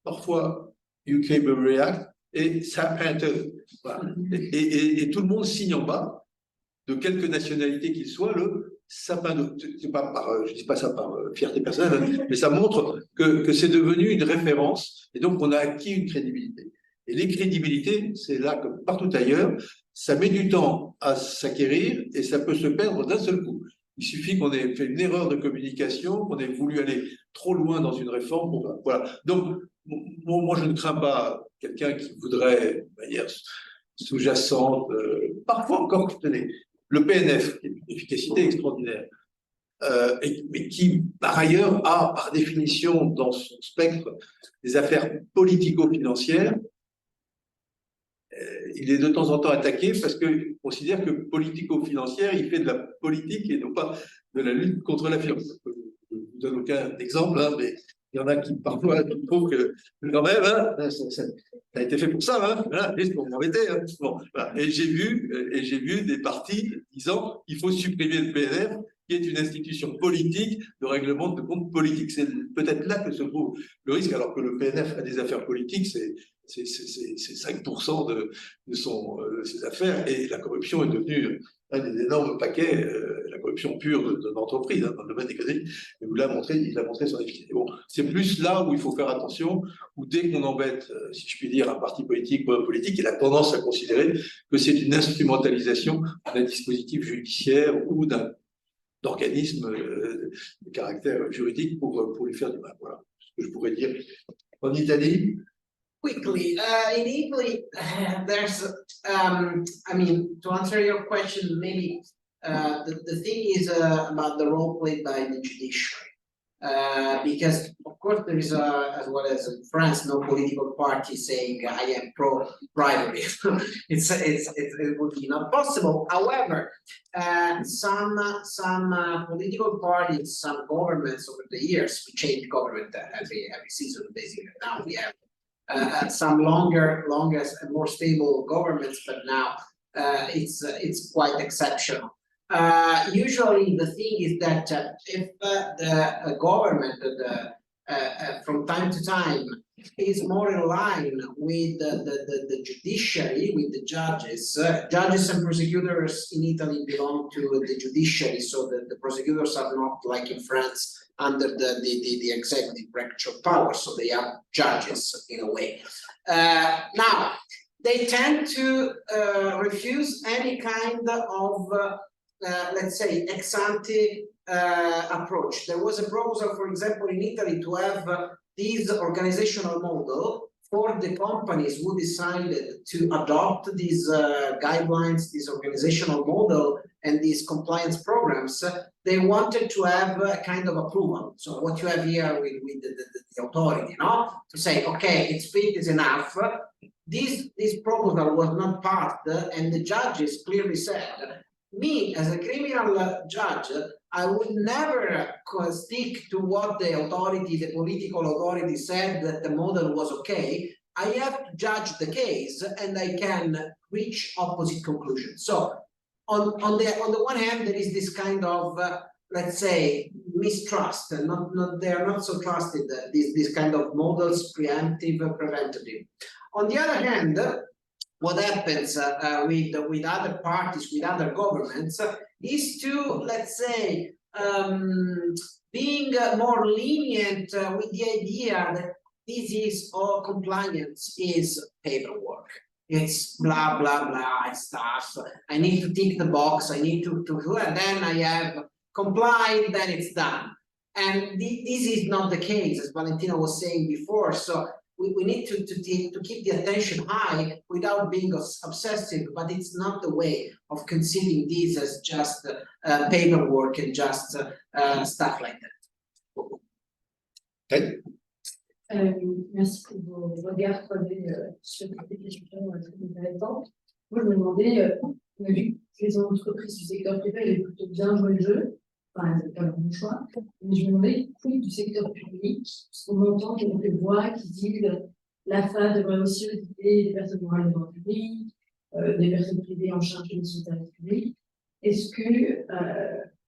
Speaker 2: parfois UK Burberry Act et SAPANTE. Voilà. Et tout le monde signe en bas, de quelque nationalité qu'il soit, le sapin de... C'est pas par, je dis pas ça par fierté personnelle, mais ça montre que c'est devenu une référence et donc on a acquis une crédibilité. Et les crédibilités, c'est là comme partout ailleurs, ça met du temps à s'acquérir et ça peut se perdre d'un seul coup. Il suffit qu'on ait fait une erreur de communication, qu'on ait voulu aller trop loin dans une réforme. Voilà. Donc, moi, je ne crains pas quelqu'un qui voudrait, de manière sous-jacente, parfois encore, tenez, le PNF, qui est une efficacité extraordinaire, mais qui, par ailleurs, a, par définition, dans son spectre, des affaires politico-financières. Il est de temps en temps attaqué parce qu'il considère que politico-financière, il fait de la politique et non pas de la lutte contre la finance. Je ne vous donne aucun exemple, hein, mais il y en a qui parfois trouvent que quand même, hein, ça a été fait pour ça, hein, voilà, juste pour m'embêter. Hein. Bon, voilà. Et j'ai vu des partis disant qu'il faut supprimer le PNF, qui est une institution politique de règlement de compte politique. C'est peut-être là que se trouve le risque, alors que le PNF a des affaires politiques, c'est 5% de ses affaires, et la corruption est devenue un des énormes paquets, la corruption pure de l'entreprise, hein, dans le domaine économique, et il a montré son efficacité. Bon, c'est plus là où il faut faire attention, où dès qu'on embête, si je puis dire, un parti politique ou un politique, il a tendance à considérer que c'est une instrumentalisation d'un dispositif judiciaire ou
Speaker 3: d'organismes de caractère juridique pour lui faire du mal. Voilà ce que je pourrais dire. En Italie,
Speaker 5: Quickly, in Italy, there's, I mean, to answer your question, maybe the thing is about the role played by the judiciary. Because of course there is as well as in France, no political party saying I am pro bribery. It would be not possible. However, some political parties, some governments over the years, we change government every season basically. Now we have some longer and more stable governments, but now it's quite exceptional. Usually the thing is that if the government from time to time is more in line with the judiciary, with the judges. Judges and prosecutors in Italy belong to the judiciary, so that the prosecutors are not like in France under the executive branch of power, so they are judges in a way. Now, they tend to refuse any kind of let's say, ex-ante approach. There was a proposal, for example, in Italy to have this organizational model for the companies who decided to adopt these guidelines, this organizational model, and these compliance programs. They wanted to have a kind of approval. So what you have here with the authority, no? To say, okay, it's fit, is enough. This proposal was not passed, and the judges clearly said, me, as a criminal judge, I would never stick to what the authority, the political authority said that the model was okay. I have to judge the case and I can reach opposite conclusions. So on the one hand, there is this kind of, let's say, mistrust, and they are not so trusted, these kind of models, preemptive, preventative. On the other hand, what happens with other parties, with other governments, is to, let's say, being more lenient with the idea that this is all compliance is paperwork. It's blah, blah, blah stuff. I need to tick the box, I need to and then I have complied, then it's done. And this is not the case, as Valentina was saying before. So we need to keep the attention high without being obsessive, but it's not the way of conceiving this as just paperwork and just stuff like that.
Speaker 2: Okay.
Speaker 7: Merci pour vos regards croisés sur cette question très intéressante. Moi, je me demandais, on a vu que les entreprises du secteur privé avaient plutôt bien joué le jeu, enfin, c'est pas le bon choix, mais je me demandais, du secteur public, parce qu'on entend qu'il y a des voix qui disent l'AFA devrait aussi auditer des personnes morales devant le public, des personnes privées en charge de mission de service public. Est-ce que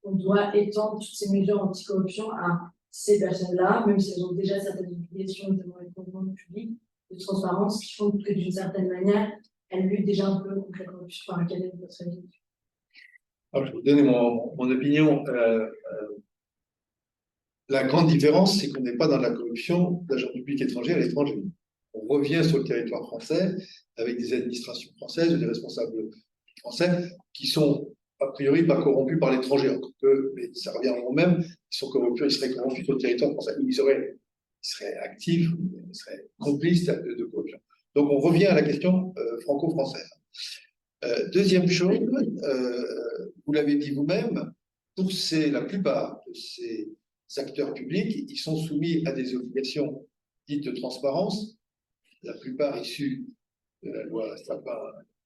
Speaker 7: on doit étendre toutes ces mesures anticorruption à ces personnes-là, même si elles ont déjà certaines obligations, notamment les comptes publics, de transparence, qui font que d'une certaine manière, elles luttent déjà un peu contre la corruption. Enfin, quelle est votre avis?
Speaker 2: Alors, je vais vous donner mon opinion. La grande différence, c'est qu'on n'est pas dans la corruption d'agents publics étrangers à l'étranger. On revient sur le territoire français avec des administrations françaises ou des responsables français qui sont a priori pas corrompus par l'étranger, encore que, mais ça revient au même, ils sont corrompus, ils seraient corrompus sur le territoire français, ils seraient actifs, ils seraient complices de corruption. Donc on revient à la question franco-française. Deuxième chose, vous l'avez dit vous-même, pour la plupart de ces acteurs publics, ils sont soumis à des obligations dites de transparence, la plupart issues de la loi Sapin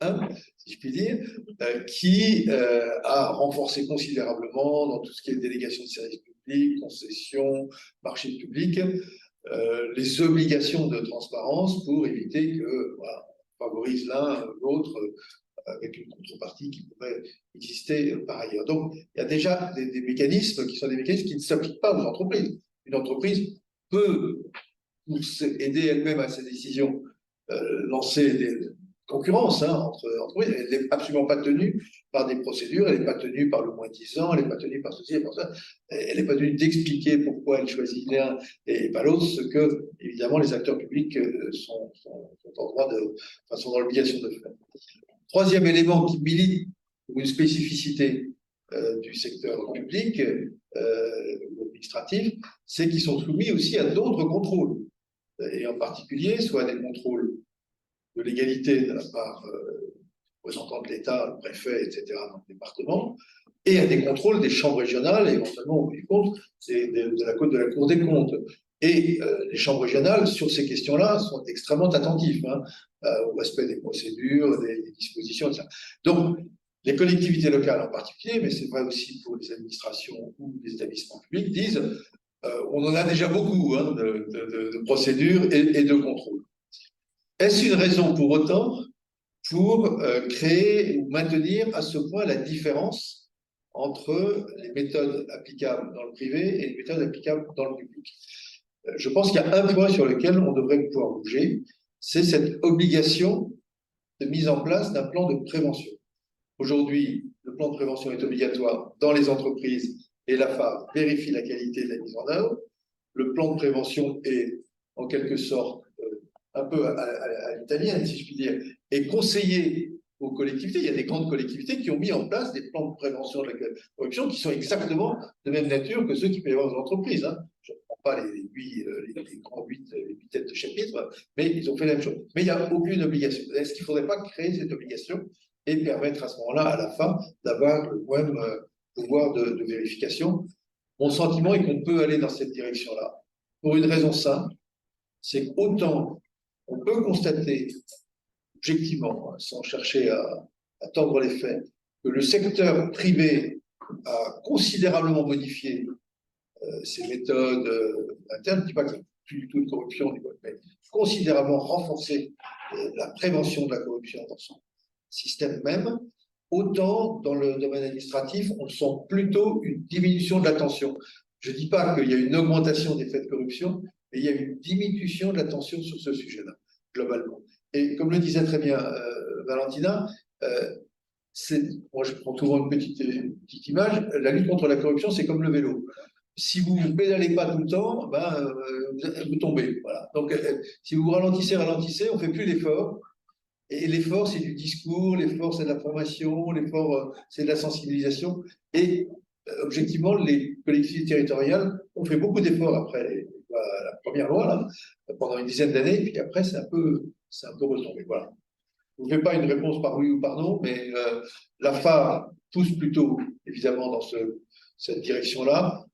Speaker 2: 1, si je puis dire, qui a renforcé considérablement dans tout ce qui est délégation de services publics, concessions, marché public, les obligations de transparence pour éviter que voilà, on favorise l'un l'autre avec une contrepartie qui pourrait exister par ailleurs. Donc, il y a déjà des mécanismes qui sont des mécanismes qui ne s'appliquent pas aux entreprises. Une entreprise peut, pour aider elle-même à ses décisions, lancer des concurrences entre entreprises. Elle n'est absolument pas tenue par des procédures, elle n'est pas tenue par le moins-disant, elle n'est pas tenue par ceci et par ça. Elle n'est pas tenue d'expliquer pourquoi elle choisit l'un et pas l'autre, ce que, évidemment, les acteurs publics sont en droit sont dans l'obligation de faire. Troisième élément qui milite pour une spécificité du secteur public ou administratif, c'est qu'ils sont soumis aussi à d'autres contrôles, et en particulier soit des contrôles de légalité de la part représentants de l'État, le préfet, etc., dans le département, et à des contrôles des chambres régionales, et éventuellement, au bout du compte, c'est de la Cour des comptes. Et les chambres régionales, sur ces questions-là, sont extrêmement attentives au respect des procédures, des dispositions, etc. Donc, les collectivités locales en particulier, mais c'est vrai aussi pour les administrations ou les établissements publics, disent on en a déjà beaucoup de procédures et de contrôles. Est-ce une raison pour autant pour créer ou maintenir à ce point la différence entre les méthodes applicables dans le privé et les méthodes applicables dans le public? Je pense qu'il y a un point sur lequel on devrait pouvoir bouger, c'est cette obligation de mise en place d'un plan de prévention. Aujourd'hui, le plan de prévention est obligatoire dans les entreprises et l'AFA vérifie la qualité de la mise en œuvre. Le plan de prévention est en quelque sorte un peu à l'italienne, si je puis dire, est conseillé aux collectivités. Il y a des grandes collectivités qui ont mis en place des plans de prévention de la corruption qui sont exactement de même nature que ceux qui peuvent y avoir dans les entreprises. Je ne prends pas les huit têtes de chapitre, mais ils ont fait la même chose. Mais il n'y a aucune obligation. Est-ce qu'il ne faudrait pas créer cette obligation et permettre à ce moment-là, à la fin, d'avoir le même pouvoir de vérification? Mon sentiment est qu'on peut aller dans cette direction-là, pour une raison simple, c'est qu'autant on peut constater objectivement, sans chercher à tordre les faits, que le secteur privé a considérablement modifié ses méthodes internes. Je ne dis pas qu'il n'y a plus du tout de corruption, mais considérablement renforcé la prévention de la corruption dans son système même. Autant dans le domaine administratif, on sent plutôt une diminution de l'attention. Je ne dis pas qu'il y a une augmentation des faits de corruption, mais il y a une diminution de l'attention sur ce sujet-là, globalement. Et comme le disait très bien Valentina, moi je prends souvent une petite image, la lutte contre la corruption, c'est comme le vélo. Si vous ne pédalez pas tout le temps, vous tombez. Voilà. Donc, si vous ralentissez, on ne fait plus l'effort. Et l'effort, c'est du discours, l'effort, c'est de la formation, l'effort, c'est de la sensibilisation. Et objectivement, les collectivités territoriales ont fait beaucoup d'efforts après la première loi, là, pendant une dizaine d'années, puis après, c'est un peu retombé. Voilà. Je ne fais pas une réponse par oui ou par non, mais l'AFA pousse plutôt, évidemment, dans cette direction-là.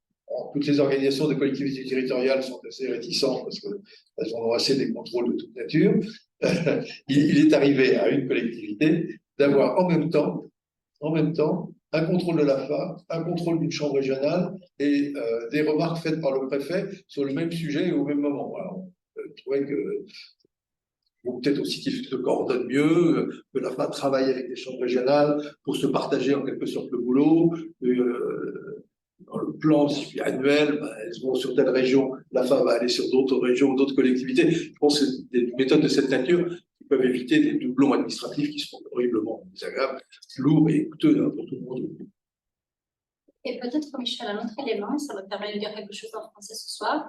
Speaker 2: Toutes les organisations de collectivités territoriales sont assez réticentes parce qu'elles ont assez des contrôles de toute nature. Il est arrivé à une collectivité d'avoir en même temps un contrôle de l'AFA, un contrôle d'une chambre régionale et des remarques faites par le préfet sur le même sujet au même moment. Voilà. On trouvait que ou peut-être aussi qu'ils se coordonnent mieux, que l'AFA travaille avec les chambres régionales pour se partager en quelque sorte le boulot. Dans le plan annuel, elles vont sur telle région, l'AFA va aller sur d'autres régions, d'autres collectivités. Je pense que c'est des méthodes de cette nature qui peuvent éviter des doublons administratifs qui sont horriblement désagréables, lourds et coûteux pour tout le monde.
Speaker 4: Et peut-être, Michel, un autre élément, et ça me permet de dire quelque chose en français ce soir.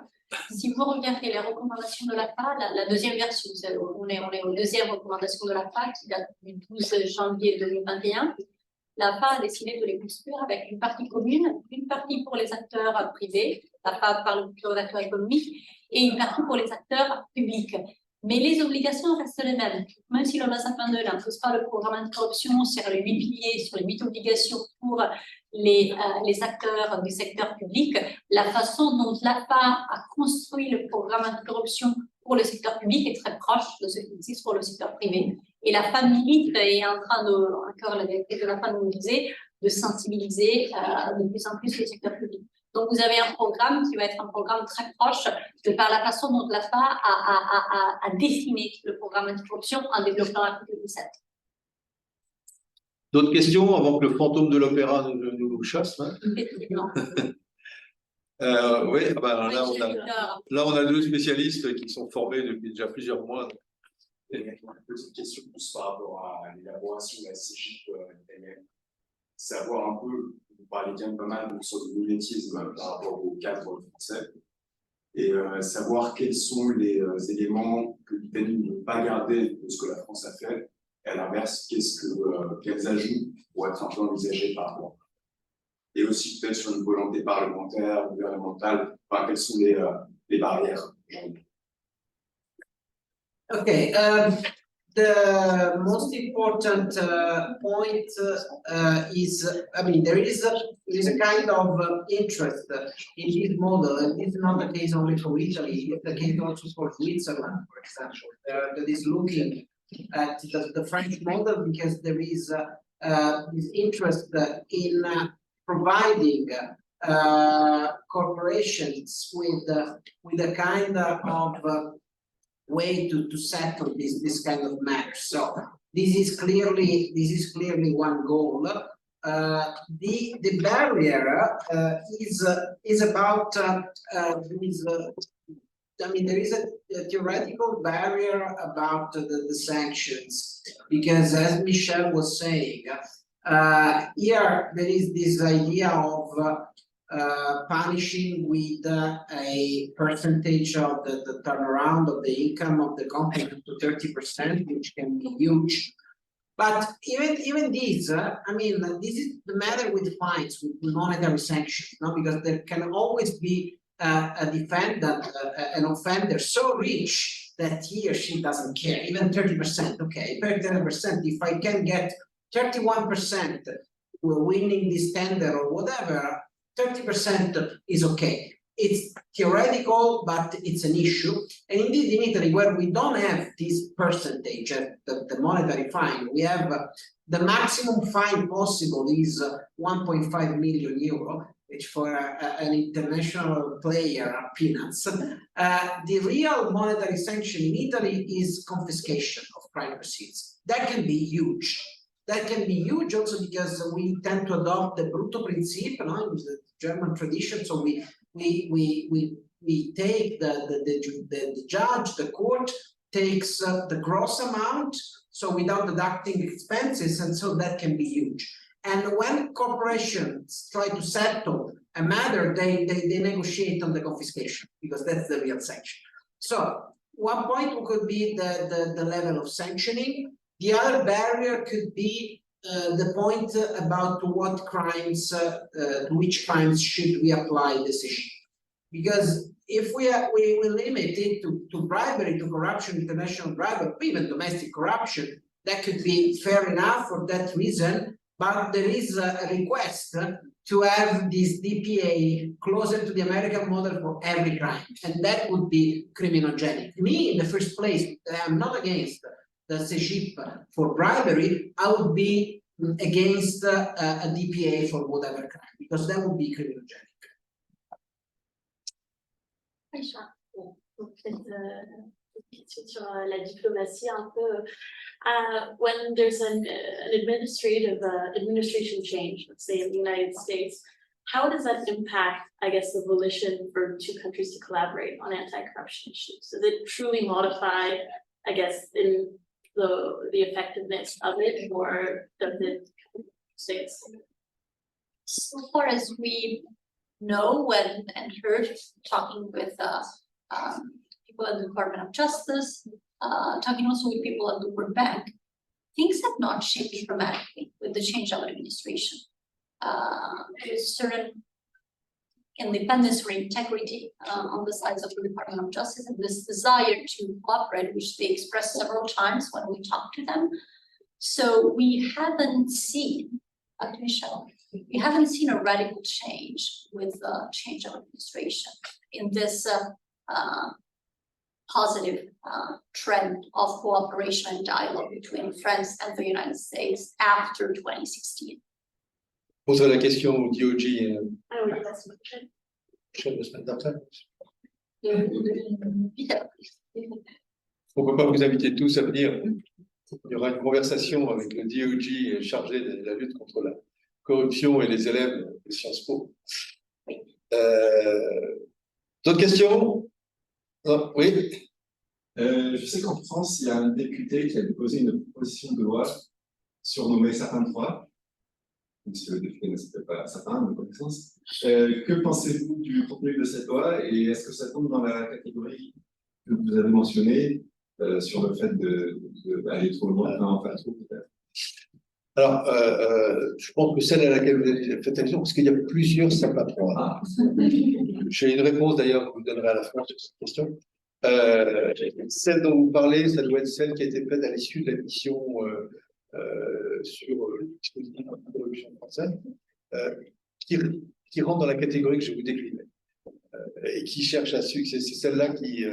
Speaker 4: Si vous regardez les recommandations de l'AFA, la deuxième version, on est aux deuxièmes recommandations de l'AFA qui date du 12 janvier 2021. L'AFA a décidé de les construire avec une partie commune, une partie pour les acteurs privés, l'AFA parle plutôt d'acteurs économiques, et une partie pour les acteurs publics. Mais les obligations restent les mêmes. Même si le LOSAP 22 n'impose pas le programme anticorruption sur les 8 piliers, sur les 8 obligations pour les acteurs du secteur public, la façon dont l'AFA a construit le programme anticorruption pour le secteur public est très proche de ce qui existe pour le secteur privé. Et l'AFA milite et est en train encore la directrice de l'AFA nous disait, de sensibiliser de plus en plus le secteur public. Donc, vous avez un programme qui va être un programme très proche de par la façon dont l'AFA a dessiné le programme anticorruption en développant l'article 17.
Speaker 2: D'autres questions avant que le fantôme de l'opéra nous chasse
Speaker 4: Effectivement.
Speaker 2: Oui, là on a deux spécialistes qui sont formés depuis déjà plusieurs mois.
Speaker 6: Une petite question plus par rapport à l'élaboration de la CGIP elle-même. Savoir un peu, vous parlez bien pas mal de sorte de mimétisme par rapport au cadre français, et savoir quels sont les éléments que l'Italie ne veut pas garder de ce que la France a fait, et à l'inverse, quels ajouts pourraient être un peu envisagés par rapport. et aussi peut-être sur une volonté parlementaire, gouvernementale, enfin, quelles sont les barrières aujourd'hui?
Speaker 5: Okay, the most important point is, I mean, there is a kind of interest in this model, and it's not the case only for Italy, it's the case also for Switzerland, for example, that is looking at the French model because there is this interest in providing corporations with a kind of way to settle this kind of matter. So this is clearly one goal. The barrier is about I mean, there is a theoretical barrier about the sanctions, because as Michel was saying, here there is this idea of punishing with a percentage of the turnaround of the income of the company to 30%, which can be huge. But even this, I mean, this is the matter with fines, with monetary sanctions, no? Because there can always be a defendant, an offender so rich that he or she doesn't care, even 30%, okay, 30%, if I can get 31% winning this tender or whatever, 30% is okay. It's theoretical, but it's an issue. And indeed, in Italy, where we don't have this percentage, the monetary fine, we have the maximum fine possible is 1.5 million euro, which for an international player are peanuts. The real monetary sanction in Italy is confiscation of crime proceeds. That can be huge. That can be huge also because we tend to adopt the brutto principio, no, in the German tradition. So we take the judge, the court takes the gross amount, so without deducting expenses, and so that can be huge. And when corporations try to settle a matter, they negotiate on the confiscation because that's the real sanction. So one point could be the level of sanctioning. The other barrier could be the point about what crimes, to which crimes should we apply decision. Because if we limit it to bribery, to corruption, international bribery, even domestic corruption, that could be fair enough for that reason. But there is a request to have this DPA closer to the American model for every crime, and that would be criminogenic. Me, in the first place, I'm not against the CEGIP for bribery. I would be against a DPA for whatever crime, because that would be criminogenic.
Speaker 1: Sur la diplomatie un peu. When there's an administration change, let's say in the United States, how does that impact, I guess, the volition for two countries to collaborate on anti-corruption issues? Does it truly modify, I guess, in the effectiveness of it, or does it say it's?
Speaker 4: So far as we know and heard, talking with people at the Department of Justice, talking also with people at the World Bank, things have not changed dramatically with the change of administration. There's certain independence or integrity on the sides of the Department of Justice, and this desire to cooperate, which they expressed several times when we talked to them. So we haven't seen, Michel, we haven't seen a radical change with the change of administration in this positive trend of cooperation and dialogue between France and the United States after 2016.
Speaker 2: Poserai la question au DOJ
Speaker 1: Ah oui, la semaine prochaine.
Speaker 2: la semaine d'après.
Speaker 4: Peter,
Speaker 2: On ne peut pas vous inviter tous à venir. Il y aura une conversation avec le DOJ chargé de la lutte contre la corruption et les élèves de Sciences Po.
Speaker 4: Oui.
Speaker 2: D'autres questions? Non, oui.
Speaker 6: Je sais qu'en France, il y a un député qui a déposé une proposition de loi surnommée Sapin 3. Si le député ne s'appelle pas Sapin, de connaissance. Que pensez-vous du contenu de cette loi et est-ce que ça tombe dans la catégorie que vous avez mentionnée sur le fait d'aller trop loin, enfin trop peut-être?
Speaker 2: Alors, je pense que celle à laquelle vous avez fait allusion, parce qu'il y a plusieurs sapins 3. J'ai une réponse d'ailleurs que je vous donnerai à la fin sur cette question. Celle dont vous parlez, ça doit être celle qui a été faite à l'issue de la mission sur le dispositif de corruption française, qui rentre dans la catégorie que je vous décrivais, et qui cherche à succès. C'est celle-là qui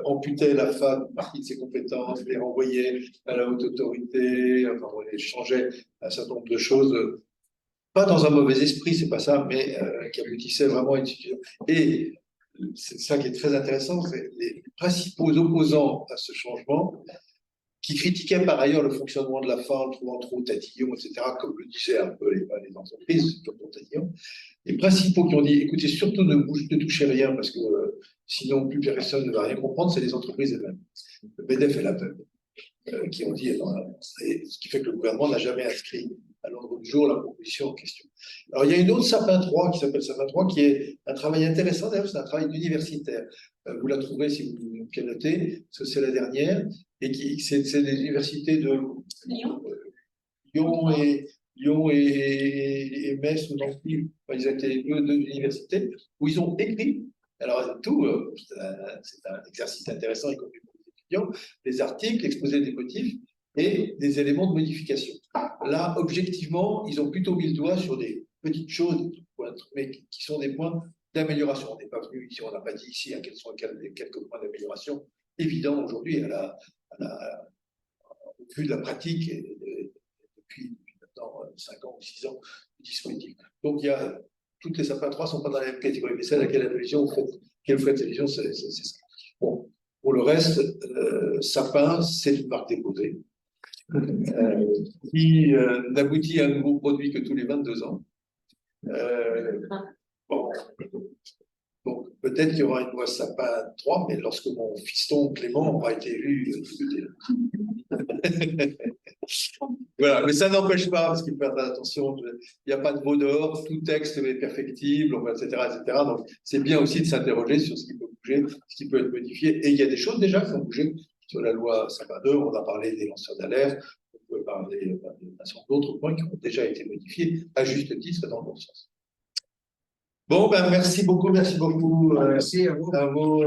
Speaker 2: amputait la femme une partie de ses compétences, les renvoyait à la haute autorité, enfin, elle changeait un certain nombre de choses, pas dans un mauvais esprit, c'est pas ça, mais qui aboutissait vraiment à une situation. Et c'est ça qui est très intéressant, c'est les principaux opposants à ce changement, qui critiquaient par ailleurs le fonctionnement de la FA, le trouvant trop tatillon, etc., comme le disaient un peu les entreprises, comme tatillon. Les principaux qui ont dit, écoutez, surtout ne touchez rien, parce que sinon plus personne ne va rien comprendre, c'est les entreprises elles-mêmes. Le MEDEF et l'APEP, qui ont dit, ce qui fait que le gouvernement n'a jamais inscrit à l'ordre du jour la proposition en question. Alors, il y a une autre Sapin 3 qui s'appelle Sapin 3, qui est un travail intéressant, d'ailleurs, c'est un travail d'universitaire. Vous la trouverez si vous pianotez, parce que c'est la dernière, et c'est des universités de Lyon et Metz ou Nancy. Enfin, ils étaient deux universités où ils ont écrit, alors tout, c'est un exercice intéressant, y compris pour les étudiants, des articles, exposés des motifs et des éléments de modification. Là, objectivement, ils ont plutôt mis le doigt sur des petites choses, mais qui sont des points d'amélioration. On n'est pas venu ici, on n'a pas dit ici quels sont quelques points d'amélioration évidents aujourd'hui au vu de la pratique depuis maintenant 5 ans ou 6 ans du dispositif. Donc, toutes les sapins 3 ne sont pas dans la même catégorie, mais celle à laquelle vous faites allusion, c'est ça. Bon, pour le reste, sapin, c'est une marque déposée qui n'aboutit à un nouveau produit que tous les 22 ans. Bon. Donc, peut-être qu'il y aura une loi Sapin 3, mais lorsque mon fiston Clément aura été élu, voilà, mais ça n'empêche pas, parce qu'il faut faire attention, il n'y a pas de mot d'ordre, tout texte est perfectible, etc., etc. Donc, c'est bien aussi de s'interroger sur ce qui peut bouger, ce qui peut être modifié. Et il y a des choses déjà qui ont bougé sur la loi Sapin 2, on a parlé des lanceurs d'alerte, on peut parler d'un certain d'autres points qui ont déjà été modifiés, à juste titre, dans le bon sens. Bon, ben, merci beaucoup.
Speaker 5: Merci à vous.
Speaker 2: À vous.